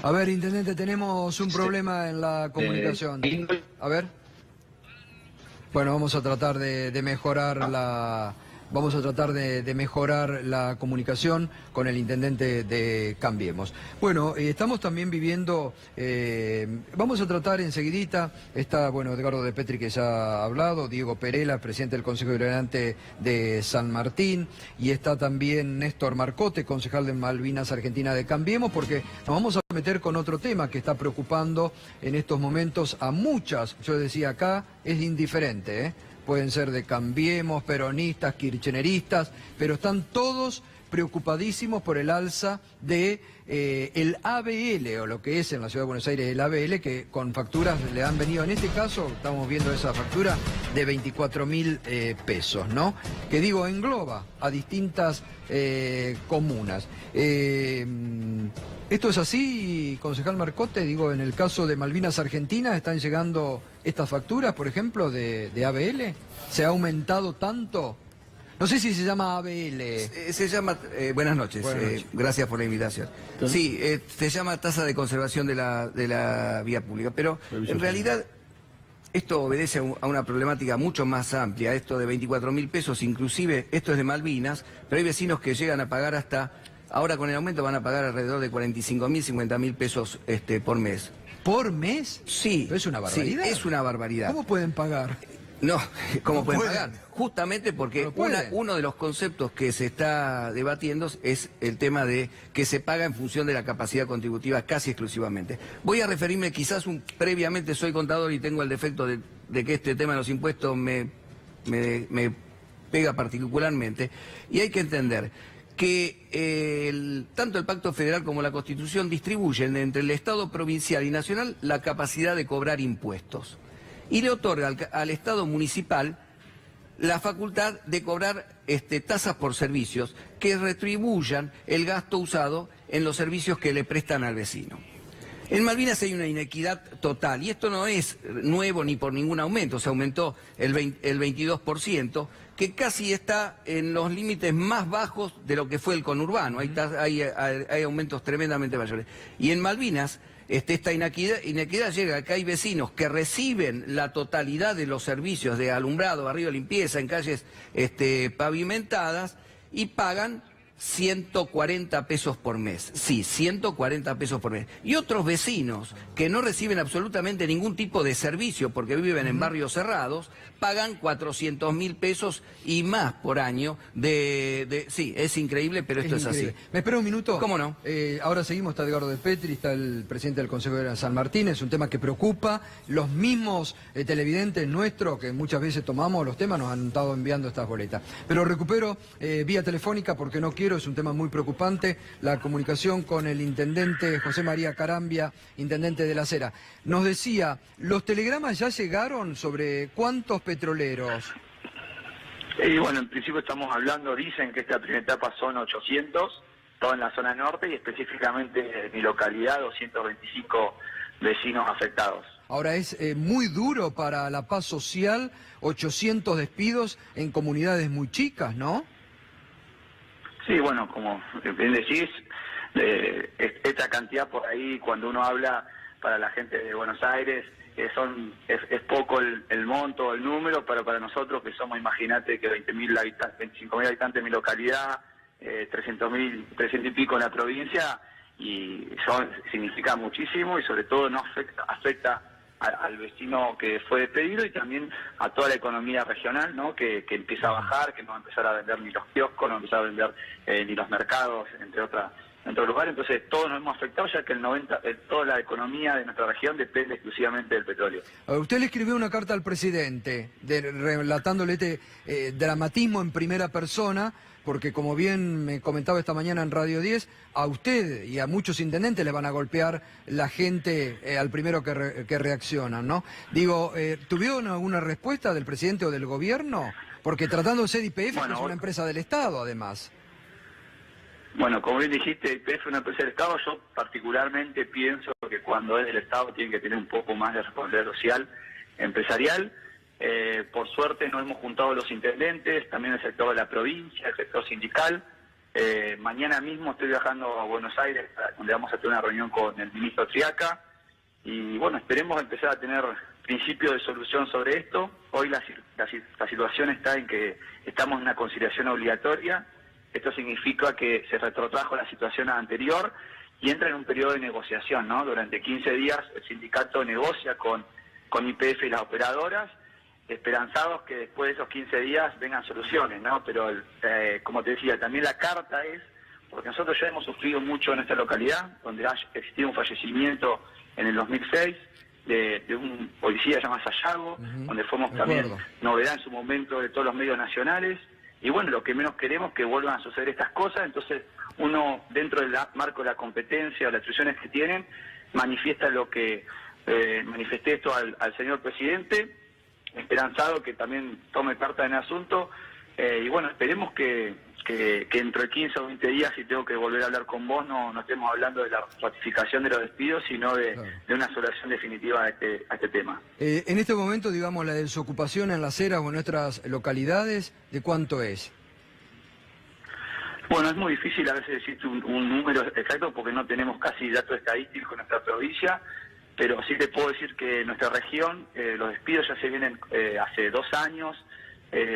A ver, intendente, tenemos un problema en la comunicación. A ver. Bueno, vamos a tratar de mejorar la... Vamos a tratar de mejorar la comunicación con el intendente de Cambiemos. Bueno, estamos también viviendo, vamos a tratar enseguidita, está, bueno, Edgardo de Petri que ya ha hablado, Diego Perela, presidente del Consejo Deliberante de San Martín, y está también Néstor Marcote, concejal de Malvinas Argentina de Cambiemos, porque nos vamos a meter con otro tema que está preocupando en estos momentos a muchas, yo decía acá, es indiferente, pueden ser de Cambiemos, peronistas, kirchneristas, pero están todos preocupadísimos por el alza de el ABL, o lo que es en la Ciudad de Buenos Aires el ABL, que con facturas le han venido, en este caso estamos viendo esa factura de 24.000 pesos, ¿no? Que digo, engloba a distintas comunas. ¿Esto es así, concejal Marcote? Digo, en el caso de Malvinas Argentina, ¿están llegando estas facturas, por ejemplo, de ABL? ¿Se ha aumentado tanto? No sé si se llama ABL. Se llama... buenas noches, gracias por la invitación. Sí, se llama tasa de conservación de la vía pública, pero en realidad Esto obedece a una problemática mucho más amplia, esto de 24.000 pesos, inclusive esto es de Malvinas, pero hay vecinos que llegan a pagar hasta, ahora con el aumento van a pagar alrededor de 45.000, 50.000 pesos por mes. ¿Por mes? Sí. ¿Pero es una barbaridad? Sí, es una barbaridad. ¿Cómo pueden pagar? No, ¿cómo No pueden pueden. pagar? Justamente porque No pueden. uno de los conceptos que se está debatiendo es el tema de que se paga en función de la capacidad contributiva casi exclusivamente. Voy a referirme quizás previamente, soy contador y tengo el defecto de que este tema de los impuestos me pega particularmente, y hay que entender que tanto el Pacto Federal como la Constitución distribuyen entre el Estado provincial y nacional la capacidad de cobrar impuestos. Y le otorga al Estado municipal la facultad de cobrar tasas por servicios que retribuyan el gasto usado en los servicios que le prestan al vecino. En Malvinas hay una inequidad total, y esto no es nuevo ni por ningún aumento, se aumentó el 22%, que casi está en los límites más bajos de lo que fue el conurbano, hay aumentos tremendamente mayores. Y en Malvinas esta inequidad llega a que hay vecinos que reciben la totalidad de los servicios de alumbrado, barrido, limpieza en calles pavimentadas y pagan 140 pesos por mes. Sí, 140 pesos por mes. Y otros vecinos que no reciben absolutamente ningún tipo de servicio porque viven en barrios cerrados, pagan 400.000 pesos y más por año sí, es increíble, pero esto es así. ¿Me espera un minuto? ¿Cómo no? Ahora seguimos, está Edgardo de Petri, está el presidente del Consejo de San Martín, es un tema que preocupa. Los mismos televidentes nuestros, que muchas veces tomamos los temas, nos han estado enviando estas boletas. Pero recupero vía telefónica porque no quiero, es un tema muy preocupante, la comunicación con el intendente José María Carambia, intendente de La Cera. Nos decía, ¿los telegramas ya llegaron sobre cuántos petroleros? Y bueno, en principio estamos hablando, dicen que esta primera etapa son 800, todo en la zona norte y específicamente en mi localidad 225 vecinos afectados. Ahora es muy duro para la paz social, 800 despidos en comunidades muy chicas, ¿no? Sí, bueno, como bien decís, esta cantidad por ahí, cuando uno habla para la gente de Buenos Aires, es poco el monto, el número, pero para nosotros que somos, imagínate que 25.000 habitantes en mi localidad, 300 y pico en la provincia, y significa muchísimo y sobre todo no afecta al vecino que fue despedido y también a toda la economía regional, ¿no? Que empieza a bajar, que no va a empezar a vender ni los kioscos, no va a empezar a vender ni los mercados, entre otros lugares. Entonces todos nos hemos afectado, ya que toda la economía de nuestra región depende exclusivamente del petróleo. Usted le escribió una carta al presidente relatándole este dramatismo en primera persona, porque como bien me comentaba esta mañana en Radio 10, a usted y a muchos intendentes le van a golpear la gente al primero que reaccionan, ¿no? Digo, ¿tuvieron alguna respuesta del presidente o del gobierno? Porque tratándose de YPF, bueno, es una empresa del Estado, además. Bueno, como bien dijiste, YPF es una empresa del Estado. Yo particularmente pienso que cuando es del Estado tiene que tener un poco más de responsabilidad social, empresarial. Por suerte nos hemos juntado los intendentes, también el sector de la provincia, el sector sindical. Mañana mismo estoy viajando a Buenos Aires, donde vamos a tener una reunión con el ministro Triaca. Y bueno, esperemos empezar a tener principios de solución sobre esto. Hoy la situación está en que estamos en una conciliación obligatoria. Esto significa que se retrotrajo la situación anterior y entra en un periodo de negociación, ¿no? Durante 15 días el sindicato negocia con YPF y las operadoras, esperanzados que después de esos 15 días vengan soluciones, ¿no? Pero, como te decía, también la carta es, porque nosotros ya hemos sufrido mucho en esta localidad, donde ha existido un fallecimiento en el 2006 de un policía llamado Sayago, donde fuimos también novedad en su momento de todos los medios nacionales. Y bueno, lo que menos queremos es que vuelvan a suceder estas cosas, entonces uno, dentro del marco de la competencia o las instrucciones que tienen, manifiesta lo que manifesté esto al señor presidente, esperanzado que también tome carta en el asunto, y bueno, esperemos que entre 15 o 20 días, si tengo que volver a hablar con vos, no estemos hablando de la ratificación de los despidos, sino de una solución definitiva a este tema. En este momento, digamos, la desocupación en Las Heras o en nuestras localidades, ¿de cuánto es? Bueno, es muy difícil a veces decirte un número exacto porque no tenemos casi datos estadísticos en nuestra provincia, pero sí te puedo decir que en nuestra región los despidos ya se vienen hace 2 años,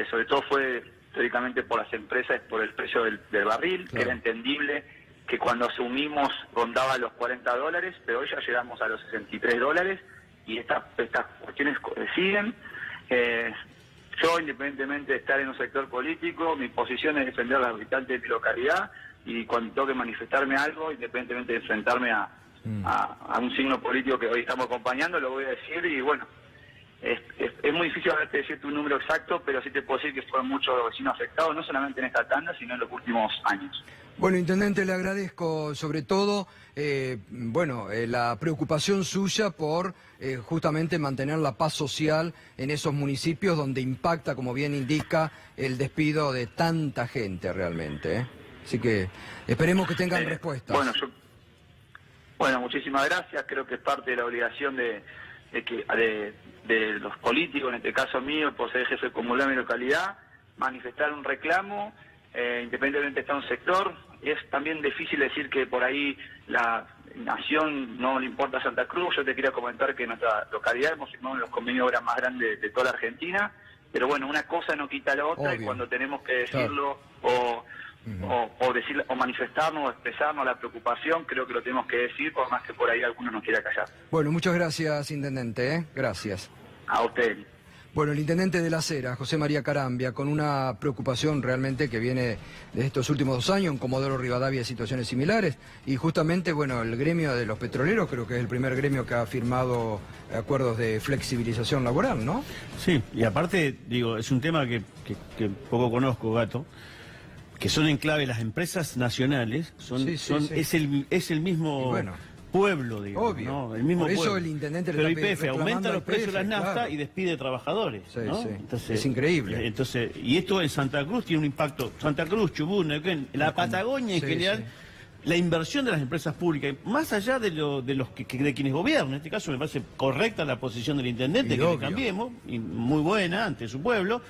sobre todo fue teóricamente por las empresas, por el precio del barril, que era entendible que cuando asumimos rondaba los $40, pero hoy ya llegamos a los $63 y estas cuestiones siguen. Yo, independientemente de estar en un sector político, mi posición es defender a los habitantes de mi localidad, y cuando tengo que manifestarme algo, independientemente de enfrentarme a un signo político que hoy estamos acompañando, lo voy a decir. Y bueno, es muy difícil decirte un número exacto, pero sí te puedo decir que fueron muchos vecinos afectados, no solamente en esta tanda, sino en los últimos años. Bueno, intendente, le agradezco sobre todo la preocupación suya por justamente mantener la paz social en esos municipios donde impacta, como bien indica, el despido de tanta gente realmente. Así que esperemos que tengan respuestas. Bueno, muchísimas gracias. Creo que es parte de la obligación de los políticos, en este caso mío, por ser jefe comunal de mi localidad, manifestar un reclamo, independientemente de estar en un sector. Es también difícil decir que por ahí la nación no le importa a Santa Cruz. Yo te quería comentar que en nuestra localidad hemos firmado los convenios de obras más grandes de toda la Argentina, pero bueno, una cosa no quita la otra. Obvio. Y cuando tenemos que decirlo o manifestarnos o expresarnos la preocupación, creo que lo tenemos que decir, por más que por ahí alguno nos quiera callar. Bueno, muchas gracias, intendente. Gracias. A usted. Bueno, el intendente de Las Heras, José María Carambia, con una preocupación realmente que viene de estos últimos 2 años, en Comodoro Rivadavia situaciones similares, y justamente, bueno, el gremio de los petroleros creo que es el primer gremio que ha firmado acuerdos de flexibilización laboral, ¿no? Sí, y aparte, digo, es un tema que poco conozco, Gato, que son en clave las empresas nacionales, es el mismo pueblo, digamos, obvio. ¿no? El mismo por eso pueblo. El intendente pero le YPF aumenta los precios de las naftas, claro. Y despide trabajadores, ¿no? Entonces, es increíble. Entonces, y esto en Santa Cruz tiene un impacto. Santa Cruz, Chubut, Neuquén, la Patagonia en general. La inversión de las empresas públicas, más allá de quienes gobiernan, en este caso me parece correcta la posición del intendente, que le cambiemos, y muy buena ante su pueblo,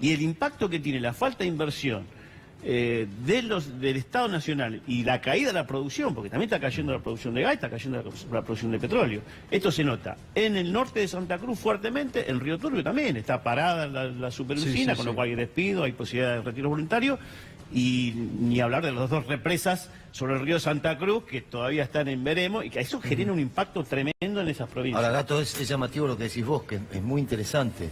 y el impacto que tiene la falta de inversión del Estado Nacional y la caída de la producción, porque también está cayendo la producción de gas, está cayendo la producción de petróleo. Esto se nota en el norte de Santa Cruz fuertemente, en Río Turbio también, está parada la superusina, con lo cual hay despido, hay posibilidad de retiro voluntario, y ni hablar de las 2 represas sobre el río Santa Cruz, que todavía están en veremos, y que eso genera un impacto tremendo en esas provincias. Ahora, Gato, es llamativo lo que decís vos, que es muy interesante.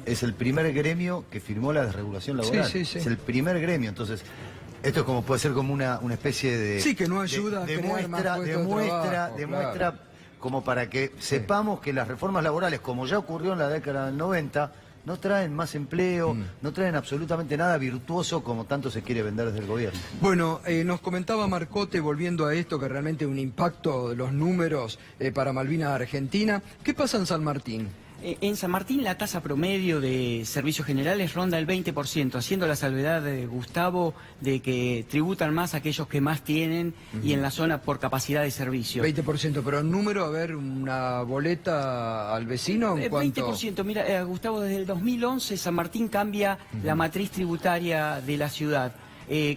Es el primer gremio que firmó la desregulación laboral. Es el primer gremio, entonces esto es como puede ser como una especie de... Sí, que no ayuda a crear más puestos de trabajo, demuestra como para que sepamos que las reformas laborales, como ya ocurrió en la década del 90, no traen más empleo, no traen absolutamente nada virtuoso como tanto se quiere vender desde el gobierno. Bueno, nos comentaba Marcote, volviendo a esto, que realmente un impacto de los números para Malvinas Argentina. ¿Qué pasa en San Martín? En San Martín la tasa promedio de servicios generales ronda el 20%, haciendo la salvedad de Gustavo de que tributan más aquellos que más tienen y en la zona por capacidad de servicio. 20%, pero en número, a ver, una boleta al vecino, ¿en cuánto? 20%, mira, Gustavo, desde el 2011 San Martín cambia la matriz tributaria de la ciudad.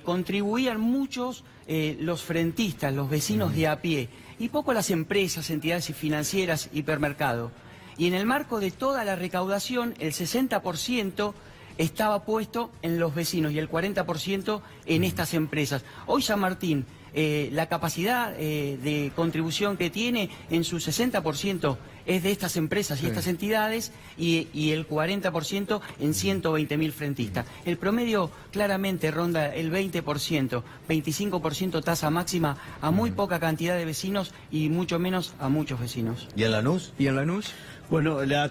Contribuían muchos los frentistas, los vecinos de a pie, y poco las empresas, entidades financieras, hipermercados. Y en el marco de toda la recaudación, el 60% estaba puesto en los vecinos y el 40% en estas empresas. Hoy San Martín, la capacidad de contribución que tiene en su 60% es de estas empresas y estas entidades y el 40% en 120.000 frentistas. El promedio claramente ronda el 20%, 25% tasa máxima a muy poca cantidad de vecinos y mucho menos a muchos vecinos. ¿Y en Lanús? Bueno, la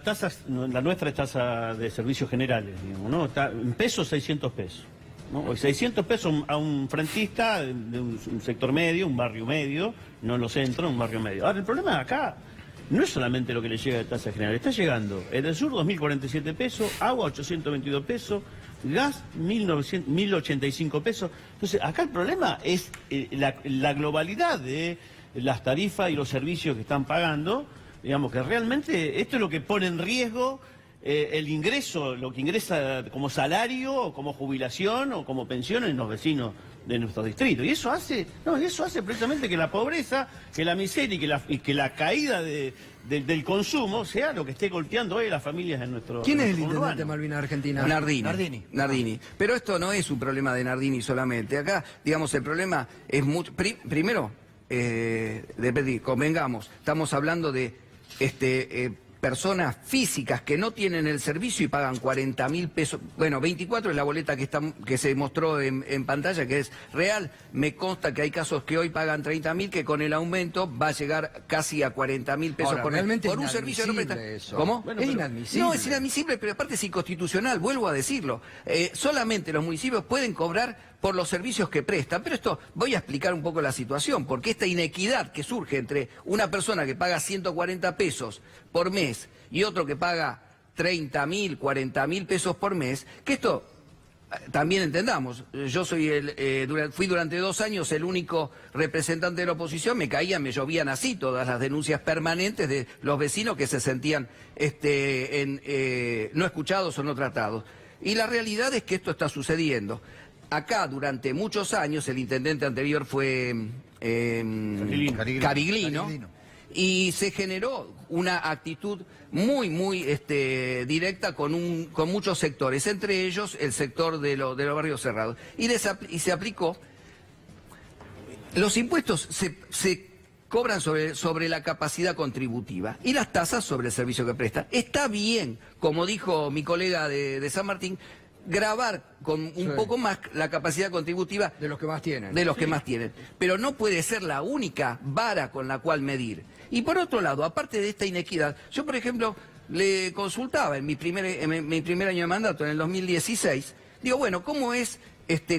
nuestra es tasa de servicios generales, digamos, ¿no? Está en pesos, 600 pesos. ¿no? 600 pesos a un frentista de un sector medio, un barrio medio, no en los centros, un barrio medio. Ahora, el problema acá no es solamente lo que le llega de tasa general, está llegando en el sur 2.047 pesos, agua 822 pesos, gas 1.085 pesos. Entonces, acá el problema es la globalidad de las tarifas y los servicios que están pagando. Digamos que realmente esto es lo que pone en riesgo el ingreso, lo que ingresa como salario, o como jubilación, o como pensión en los vecinos de nuestro distrito. Y eso hace precisamente que la pobreza, que la miseria y que la caída del consumo sea lo que esté golpeando hoy a las familias en nuestro ¿Quién es el conurbano. intendente de Malvinas Argentina? Nardini. Pero esto no es un problema de Nardini solamente. Acá, digamos, el problema es mucho. Primero, convengamos, estamos hablando de personas físicas que no tienen el servicio y pagan 40.000 pesos. Bueno, 24 es la boleta que se mostró en pantalla, que es real. Me consta que hay casos que hoy pagan 30.000, que con el aumento va a llegar casi a 40.000 pesos Ahora, realmente por un servicio que no presta. eso. ¿Cómo? Bueno, es inadmisible. No, es inadmisible, pero aparte es inconstitucional, vuelvo a decirlo. Solamente los municipios pueden cobrar por los servicios que prestan. Pero esto, voy a explicar un poco la situación, porque esta inequidad que surge entre una persona que paga 140 pesos por mes y otro que paga 30.000, 40.000 pesos por mes, que esto también entendamos. Yo fui durante 2 años el único representante de la oposición, me llovían así todas las denuncias permanentes de los vecinos que se sentían no escuchados o no tratados. Y la realidad es que esto está sucediendo. Acá durante muchos años, el intendente anterior fue Cariglino, y se generó una actitud muy directa con muchos sectores, entre ellos el sector de los barrios cerrados. Y se aplicó. Los impuestos se cobran sobre la capacidad contributiva y las tasas sobre el servicio que presta. Está bien, como dijo mi colega de San Martín, gravar con un poco más la capacidad contributiva de los que más tienen. De los que más tienen. Pero no puede ser la única vara con la cual medir. Y por otro lado, aparte de esta inequidad, yo por ejemplo le consultaba en mi primer año de mandato, en el 2016, digo, bueno, ¿cómo es,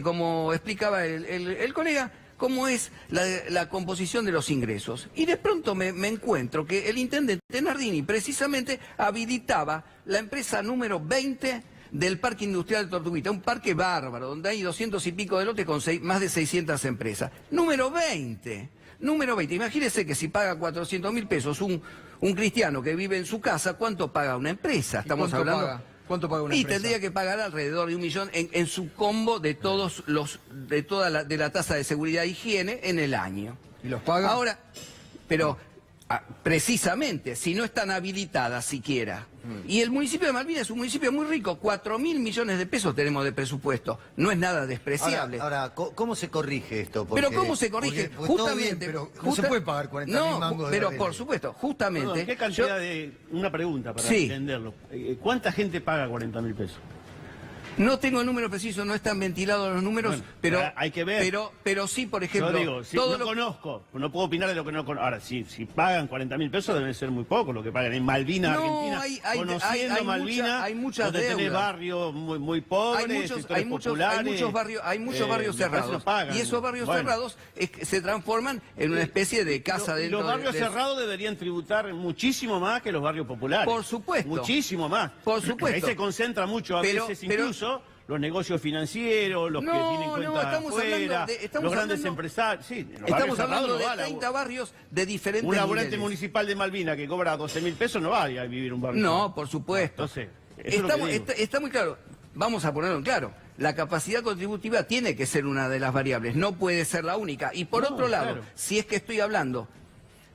como explicaba el colega, cómo es la composición de los ingresos? Y de pronto me encuentro que el intendente Nardini precisamente habilitaba la empresa número 20 del Parque Industrial de Tortuguita, un parque bárbaro, donde hay 200 y pico de lotes con más de 600 empresas. Número 20. Imagínese que si paga 400.000 pesos un cristiano que vive en su casa, ¿cuánto paga una empresa? Estamos hablando. ¿Cuánto paga una y empresa? Tendría que pagar alrededor de 1 millón en su combo de toda la tasa de seguridad e higiene en el año. ¿Y los paga? Ahora, pero precisamente, si no están habilitadas siquiera. Y el municipio de Malvinas es un municipio muy rico, 4.000 millones de pesos tenemos de presupuesto, no es nada despreciable. Ahora, ¿cómo se corrige esto? Pero ¿cómo se corrige? Porque justamente, pero no se puede pagar 40.000 mangos de pero arreglo. por supuesto, justamente... Perdón, ¿qué cantidad una pregunta para entenderlo. ¿Cuánta gente paga 40.000 pesos? No tengo el número preciso, no están ventilados los números, Bueno, pero hay que ver. Pero sí, por ejemplo... Yo digo, si no conozco, no puedo opinar de lo que no conozco. Ahora, si pagan 40.000 pesos, debe ser muy poco lo que pagan en Malvinas, Argentina. Conociendo Malvinas, hay muchas donde tenés deudas. barrios muy pobres, sectores populares. Hay muchos barrios cerrados. Y esos barrios cerrados se transforman en una especie de casa dentro los barrios cerrados deberían tributar muchísimo más que los barrios populares. Por supuesto. Muchísimo más. Por supuesto. Ahí se concentra mucho a veces incluso los negocios financieros, los que tienen cuentas afuera, los grandes empresarios. Sí, estamos hablando de 30 barrios de diferentes un laburante niveles. municipal de Malvinas que cobra 12.000 pesos no va a vivir un barrio. No, por supuesto. Entonces, está muy claro. Vamos a ponerlo en claro. La capacidad contributiva tiene que ser una de las variables, no puede ser la única. Y por otro lado, si es que estoy hablando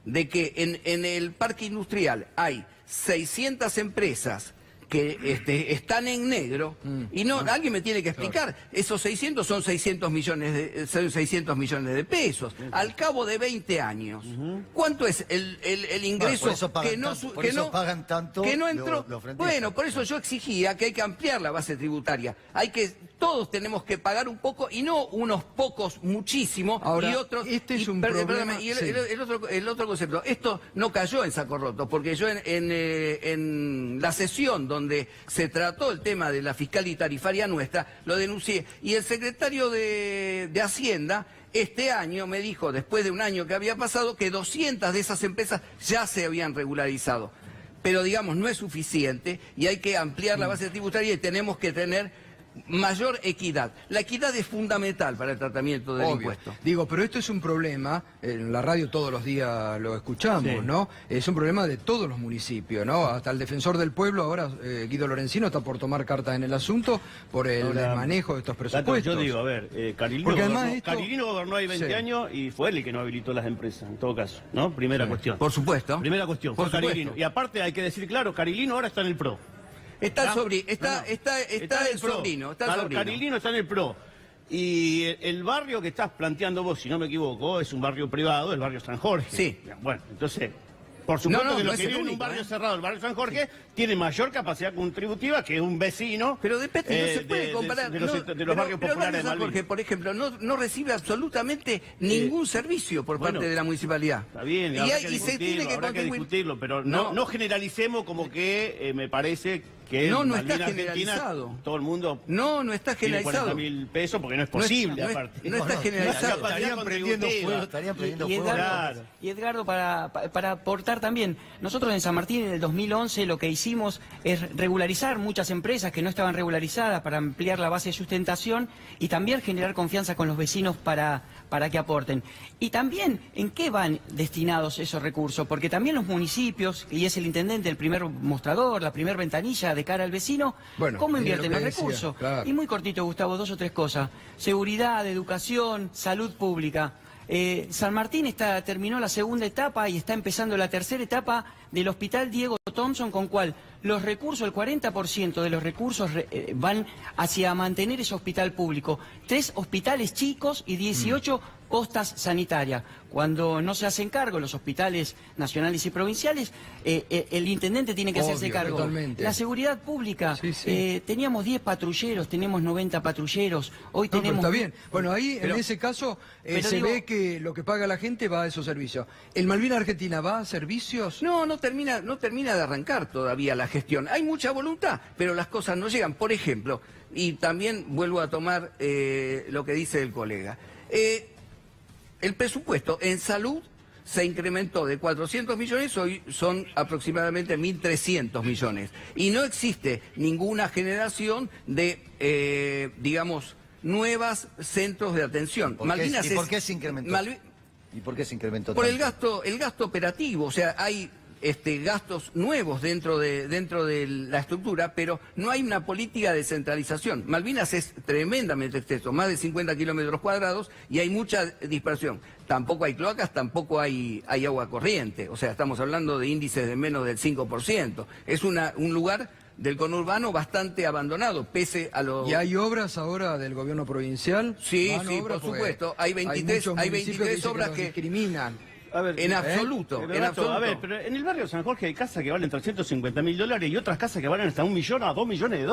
de que en el parque industrial hay 600 empresas que están en negro, y no, alguien me tiene que explicar, esos 600 son 600 millones de pesos, al cabo de 20 años. ¿Cuánto es el ingreso que pagan tanto que no entró? Bueno, por eso yo exigía que hay que ampliar la base tributaria, todos tenemos que pagar un poco, y no unos pocos muchísimo. Ahora, y otros... problema... Y el otro concepto, esto no cayó en saco roto, porque yo en la sesión donde se trató el tema de la fiscal y tarifaria nuestra, lo denuncié, y el secretario de Hacienda este año me dijo, después de un año que había pasado, que 200 de esas empresas ya se habían regularizado. Pero digamos, no es suficiente, y hay que ampliar la base tributaria, y tenemos que tener mayor equidad. La equidad es fundamental para el tratamiento del impuesto. Digo, pero esto es un problema, en la radio todos los días lo escuchamos, Sí. ¿no? Es un problema de todos los municipios, ¿no? Hasta el defensor del pueblo, ahora Guido Lorenzino, está por tomar cartas en el asunto por el Ahora, manejo de estos Tato, presupuestos. yo digo, a ver, Carilino Porque gobernó, además esto- Carilino gobernó ahí 20 Sí. años y fue él el que no habilitó las empresas, en todo caso, ¿no? Primera cuestión. Por supuesto. Primera cuestión, Por fue supuesto. Carilino. Y aparte hay que decir claro, Carilino ahora está en el PRO. Está el ¿Ah? sobrino, está en el sobrino, está el Claro, sobrino. Carilino está en el PRO. Y el barrio que estás planteando vos, si no me equivoco, es un barrio privado, el barrio San Jorge. Sí. Bueno, entonces, por supuesto No, que no los es que el viven en un único, barrio ¿eh? cerrado, el barrio San Jorge, tiene mayor capacidad contributiva que un vecino. Pero depende, no se puede comparar. De los barrios pero populares de San Jorge, Malvinas. por ejemplo, no recibe absolutamente ningún servicio por parte bueno, de la municipalidad. Está bien, y, habrá hay- que y se tiene discutirlo, que habrá que contribuir. discutirlo, pero no generalicemos como que me parece que No, en no está Malvinas Argentina, generalizado. todo el mundo No está tiene generalizado. 40.000 pesos porque no es posible, no es- aparte. no está generalizado. Estarían prendiendo fuego, estarían prendiendo Y fuego. Edgardo, y Edgardo, para aportar también, nosotros en San Martín en el 2011 lo que hicimos es regularizar muchas empresas que no estaban regularizadas para ampliar la base de sustentación y también generar confianza con los vecinos para que aporten. Y también, ¿en qué van destinados esos recursos? Porque también los municipios, y es el intendente el primer mostrador, la primera ventanilla de cara al vecino, Bueno, ¿cómo es invierten lo que los decía, recursos? claro. Y muy cortito, Gustavo, 2 o 3 cosas. Seguridad, educación, salud pública. San Martín terminó la segunda etapa y está empezando la tercera etapa del Hospital Diego Thompson, con cual los recursos, el 40% de los recursos van hacia mantener ese hospital público. 3 hospitales chicos y 18 postas sanitarias. Cuando no se hacen cargo los hospitales nacionales y provinciales, el intendente tiene que hacerse Obvio, cargo. totalmente. La seguridad pública, Sí, sí. teníamos 10 patrulleros, tenemos 90 patrulleros, hoy No, pero tenemos... está bien. Bueno, ahí Pero- en ese caso pero se digo- ve que lo que paga la gente va a esos servicios. ¿El Malvinas Argentina va a servicios? No termina de arrancar todavía la gestión. Hay mucha voluntad, pero las cosas no llegan. Por ejemplo, y también vuelvo a tomar lo que dice el colega. El presupuesto en salud se incrementó de 400 millones, hoy son aproximadamente 1.300 millones. Y no existe ninguna generación de, digamos, nuevas centros de atención. ¿Y por qué se incrementó? ¿Y por qué se incrementó Por tanto? el gasto operativo, o sea, hay gastos nuevos dentro de la estructura, pero no hay una política de centralización. Malvinas es tremendamente extenso, más de 50 kilómetros cuadrados y hay mucha dispersión. Tampoco hay cloacas, tampoco hay agua corriente, o sea, estamos hablando de índices de menos del 5%. Es un lugar del conurbano bastante abandonado, pese a lo... ¿Y hay obras ahora del gobierno provincial? Sí, ¿Van sí, obras? por Porque supuesto. Hay 23 muchos municipios que dicen obras los que- discriminan. A ver, En absoluto, pero en Nacho, absoluto. A ver, pero en el barrio de San Jorge hay casas que valen $350.000 y otras casas que valen hasta $1 millón a $2 millones.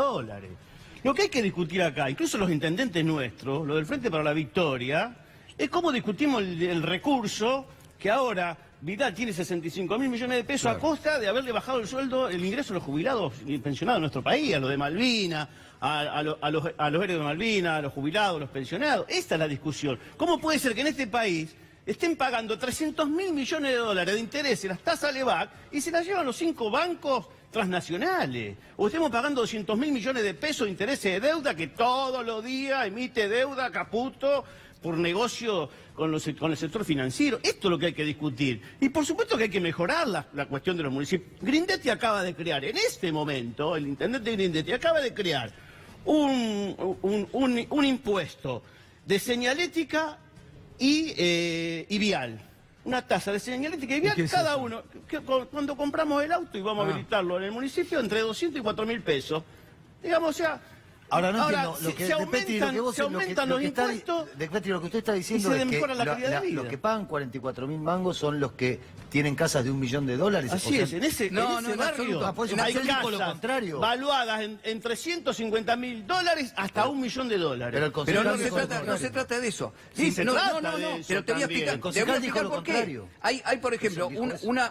Lo que hay que discutir acá, incluso los intendentes nuestros, lo del Frente para la Victoria, es cómo discutimos el recurso que ahora Vidal tiene 65.000 millones de pesos a costa de haberle bajado el sueldo, el ingreso a los jubilados y pensionados de nuestro país, a los de Malvinas, a los héroes de Malvinas, a los jubilados, a los pensionados. Esta es la discusión. ¿Cómo puede ser que en este país estén pagando $300.000 millones de intereses las tasas LEVAC y se las llevan los 5 bancos transnacionales? O estemos pagando $200.000 millones de pesos de intereses de deuda que todos los días emite deuda Caputo por negocio con el sector financiero. Esto es lo que hay que discutir. Y por supuesto que hay que mejorar la cuestión de los municipios. Grindetti acaba de crear, en este momento, el intendente Grindetti acaba de crear un impuesto de señalética y vial. Una tasa de señalética y vial, ¿Y qué es cada eso? uno. Cuando compramos el auto y vamos a habilitarlo en el municipio, entre 200 y 4.000 pesos. Digamos, o sea... Ahora no entiendo, lo se que, de Petri, lo que vos- se lo que- aumentan lo los que está- impuestos de Petri, lo que usted está diciendo y se es que mejora la calidad de vida. los que pagan 44.000 mangos son los que tienen casas de $1 millón. Así O sea, en ese en barrio pues, hay usted dijo lo casas contrario. valuadas en $350.000 hasta $1 millón. Pero el Pero concejal no dijo se, lo trata, no contrario. se trata de eso. Sí, se no, trata no, de eso pero te voy a también. explicar, El te voy a concejal dijo explicar lo por qué. contrario. Hay, por ejemplo,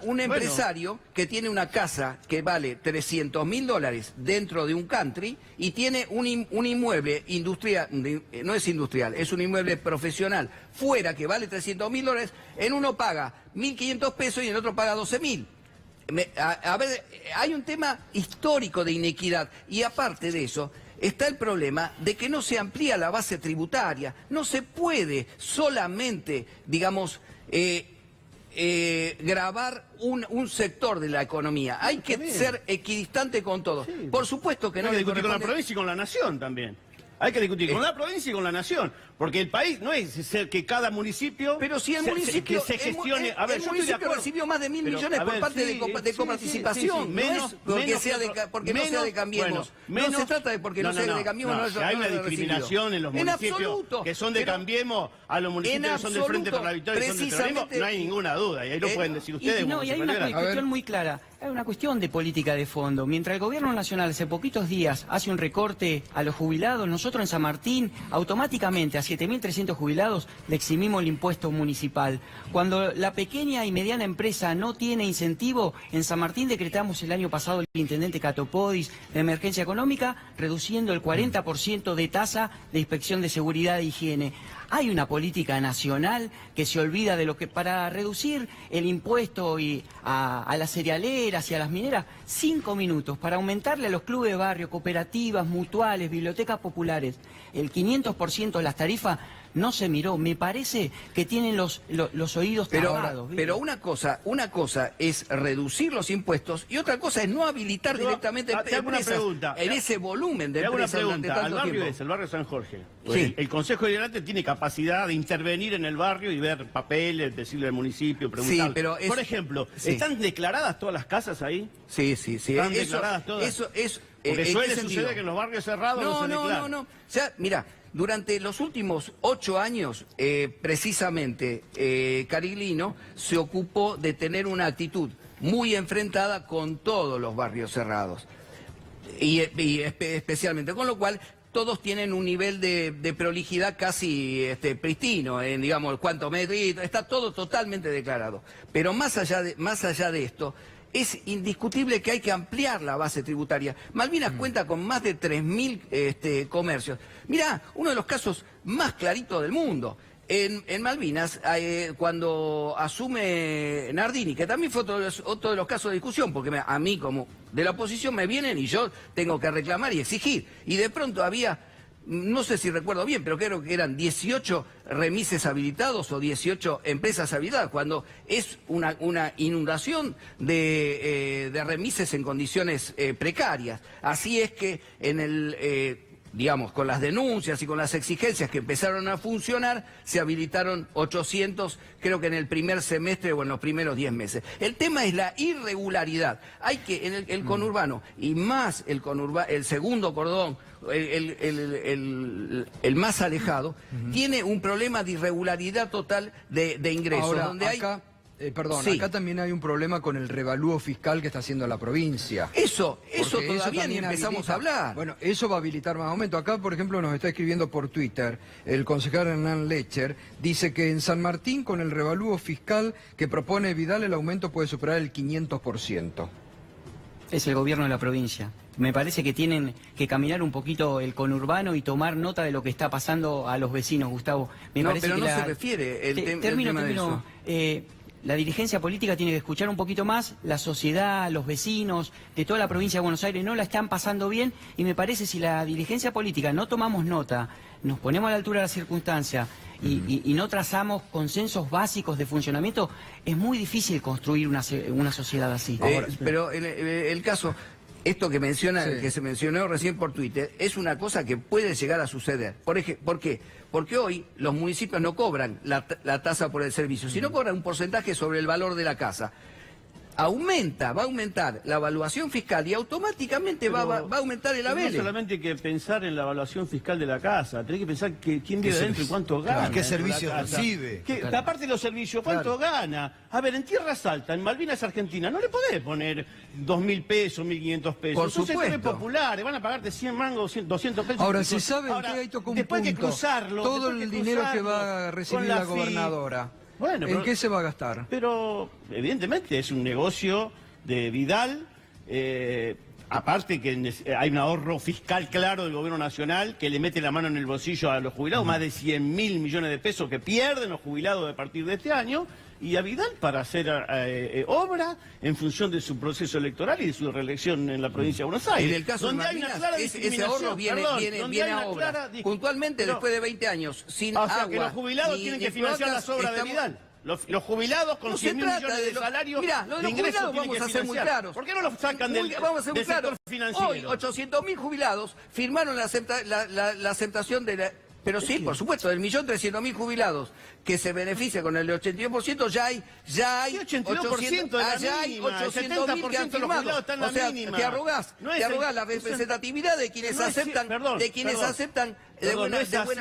un empresario que tiene una casa que vale $300.000 dentro de un country y tiene un inmueble industrial, no es industrial, es un inmueble profesional, fuera que vale $300.000, en uno paga 1.500 pesos y en otro paga 12.000. A ver, hay un tema histórico de inequidad y aparte de eso, está el problema de que no se amplía la base tributaria. No se puede solamente, digamos, gravar un sector de la economía. Hay que ser equidistante con todo. Sí. Por supuesto que no Hay que le discutir con la corresponde... provincia y con la nación también. Hay que discutir con la provincia y con la nación, porque el país no es ser que cada municipio... Pero si el municipio, que se gestione... el municipio recibió más de 1.000 millones por parte de coparticipación. Menos, no es porque no sea de Cambiemos. Bueno, no se trata de porque no sea de Cambiemos. Si hay una discriminación en los municipios que son de Cambiemos a los municipios que son del Frente por la Victoria y son del terrorismo, no hay ninguna duda. Y ahí lo pueden decir ustedes. Y hay una cuestión muy clara. Hay una cuestión de política de fondo. Mientras el gobierno nacional hace poquitos días hace un recorte a los jubilados, nosotros en San Martín automáticamente a 7.300 jubilados le eximimos el impuesto municipal. Cuando la pequeña y mediana empresa no tiene incentivo, en San Martín decretamos el año pasado el intendente Catopodis de emergencia económica, reduciendo el 40% de tasa de inspección de seguridad e higiene. Hay una política nacional que se olvida de lo que para reducir el impuesto a las cerealeras y a las mineras, 5 minutos, para aumentarle a los clubes de barrio, cooperativas, mutuales, bibliotecas populares, el 500% de las tarifas, no se miró. Me parece que tienen los oídos tapados. Pero una cosa es reducir los impuestos y otra cosa es no habilitar directamente empresas en ese volumen de empresas durante tanto tiempo. El barrio San Jorge. Sí. El Consejo Deliberante tiene capacidad de intervenir en el barrio y ver papeles, decirle al municipio, preguntar. Sí, pero por ejemplo, ¿están declaradas todas las casas ahí? Sí. ¿Están declaradas todas? Eso es... Porque suele suceder que en los barrios cerrados no se declaran. No. O sea, mira, durante los últimos 8 años, precisamente, Cariglino se ocupó de tener una actitud muy enfrentada con todos los barrios cerrados. Y especialmente, con lo cual todos tienen un nivel de prolijidad casi pristino, digamos, cuántos metros, está todo totalmente declarado. Pero más allá de esto, es indiscutible que hay que ampliar la base tributaria. Malvinas cuenta con más de 3.000 comercios. Mirá, uno de los casos más claritos del mundo. En Malvinas, cuando asume Nardini, que también fue otro de los casos de discusión, porque a mí como de la oposición me vienen y yo tengo que reclamar y exigir. Y de pronto había, no sé si recuerdo bien, pero creo que eran 18 remises habilitados o 18 empresas habilitadas, cuando es una inundación de remises en condiciones precarias. Así es que en el... digamos, con las denuncias y con las exigencias que empezaron a funcionar, se habilitaron 800, creo que en el primer semestre o en los primeros 10 meses. El tema es la irregularidad. Hay que, en el conurbano, y más el segundo cordón, el más alejado, tiene un problema de irregularidad total de ingresos. Ahora, donde acá... Sí. Acá también hay un problema con el revalúo fiscal que está haciendo la provincia. Eso Porque todavía ni empezamos a hablar. Bueno, eso va a habilitar más aumento. Acá, por ejemplo, nos está escribiendo por Twitter el concejal Hernán Lecher, dice que en San Martín, con el revalúo fiscal que propone Vidal, el aumento puede superar el 500%. Es el gobierno de la provincia. Me parece que tienen que caminar un poquito el conurbano y tomar nota de lo que está pasando a los vecinos, Gustavo. Pero no se refiere el tema de eso. La dirigencia política tiene que escuchar un poquito más, la sociedad, los vecinos de toda la provincia de Buenos Aires no la están pasando bien y me parece si la dirigencia política no tomamos nota, nos ponemos a la altura de la circunstancia y no trazamos consensos básicos de funcionamiento, es muy difícil construir una sociedad así. Pero el caso... Esto que que se mencionó recién por Twitter, es una cosa que puede llegar a suceder. ¿Por qué? Porque hoy los municipios no cobran la tasa por el servicio, sino cobran un porcentaje sobre el valor de la casa. Va a aumentar la evaluación fiscal y automáticamente va a aumentar el ABL. No solamente hay que pensar en la evaluación fiscal de la casa, tenés que pensar quién vive adentro y cuánto gana. ¿Qué servicio recibe? Aparte de los servicios, ¿cuánto gana? A ver, en Tierras Altas, en Malvinas Argentina, no le podés poner 2.000 pesos, 1.500 pesos. Por supuesto. Son populares, van a pagarte 100 mangos, 200 pesos. Ahora, se sabe que ahí tocó un después punto. Hay que cruzarlo. Todo el dinero que va a recibir la gobernadora. Bueno, ¿En qué se va a gastar? Pero, evidentemente, es un negocio de Vidal, aparte que hay un ahorro fiscal claro del gobierno nacional que le mete la mano en el bolsillo a los jubilados, más de 100.000 millones de pesos que pierden los jubilados a partir de este año, y a Vidal para hacer obra en función de su proceso electoral y de su reelección en la provincia de Buenos Aires. En el caso de Malvinas, ese ahorro viene a obra. Puntualmente, después de 20 años, sin agua. O sea, que los jubilados tienen que financiar las obras de Vidal. Los jubilados con 100 millones de salarios de ingresos vamos a ser muy claros. ¿Por qué no los sacan del sector financiero? Hoy 800.000 jubilados firmaron la aceptación de la... Pero sí, por supuesto, del 1.300.000 jubilados que se beneficia con el 82%, ya hay 82% de la mínima, 800.000 que han firmado. O sea, te arrogás la representatividad de quienes aceptan,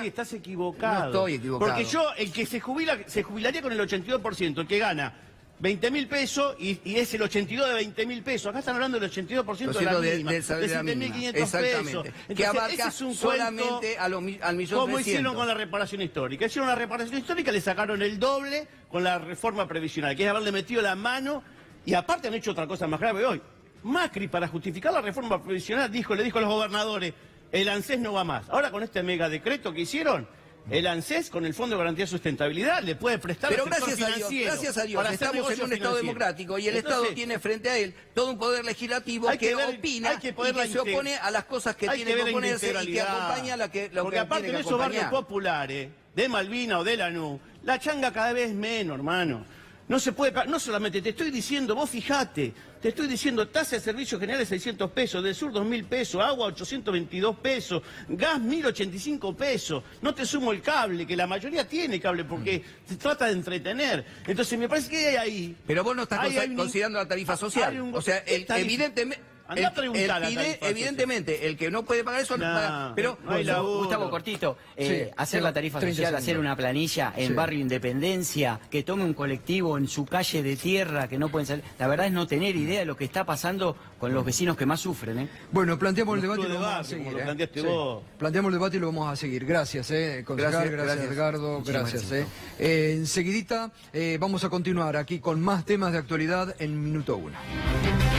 estás equivocado. No estoy equivocado. Porque el que se jubilaría con el 82%, el que gana 20.000 pesos y es el 82 de 20.000 pesos. Acá están hablando del 82% de la mínima, de 7.500 pesos. Exactamente. Que abarca solamente al 1.300.000. Como hicieron con la reparación histórica. Hicieron la reparación histórica, le sacaron el doble con la reforma previsional, que es haberle metido la mano, y aparte han hecho otra cosa más grave hoy. Macri, para justificar la reforma previsional, le dijo a los gobernadores, el ANSES no va más. Ahora con este mega decreto que hicieron, el ANSES, con el Fondo de Garantía de Sustentabilidad, le puede prestar al sector financiero. Gracias a Dios, estamos en un Estado democrático y el Estado tiene frente a él todo un poder legislativo que opina y que se opone a las cosas que tiene que oponerse y que acompaña lo que porque aparte en esos barrios populares, de Malvinas o de Lanús, la changa cada vez es menos, hermano. No se puede, no solamente te estoy diciendo, vos fijate, te estoy diciendo tasa de servicios generales 600 pesos, del sur 2.000 pesos, agua 822 pesos, gas 1.085 pesos, no te sumo el cable, que la mayoría tiene cable porque se trata de entretener. Entonces me parece que hay ahí... Pero vos no estás considerando la tarifa social, o sea, evidentemente... Evidentemente, el que no puede pagar eso no paga. Pero, Gustavo, cortito, hacer la tarifa social, hacer una planilla en Barrio Independencia, que tome un colectivo en su calle de tierra, que no pueden salir. La verdad es no tener idea de lo que está pasando con los vecinos que más sufren. Bueno, planteamos el debate y lo vamos a seguir. Planteamos el debate y lo vamos a seguir. Gracias, concejal, gracias Edgardo, gracias. Enseguidita vamos a continuar aquí con más temas de actualidad en Minuto 1.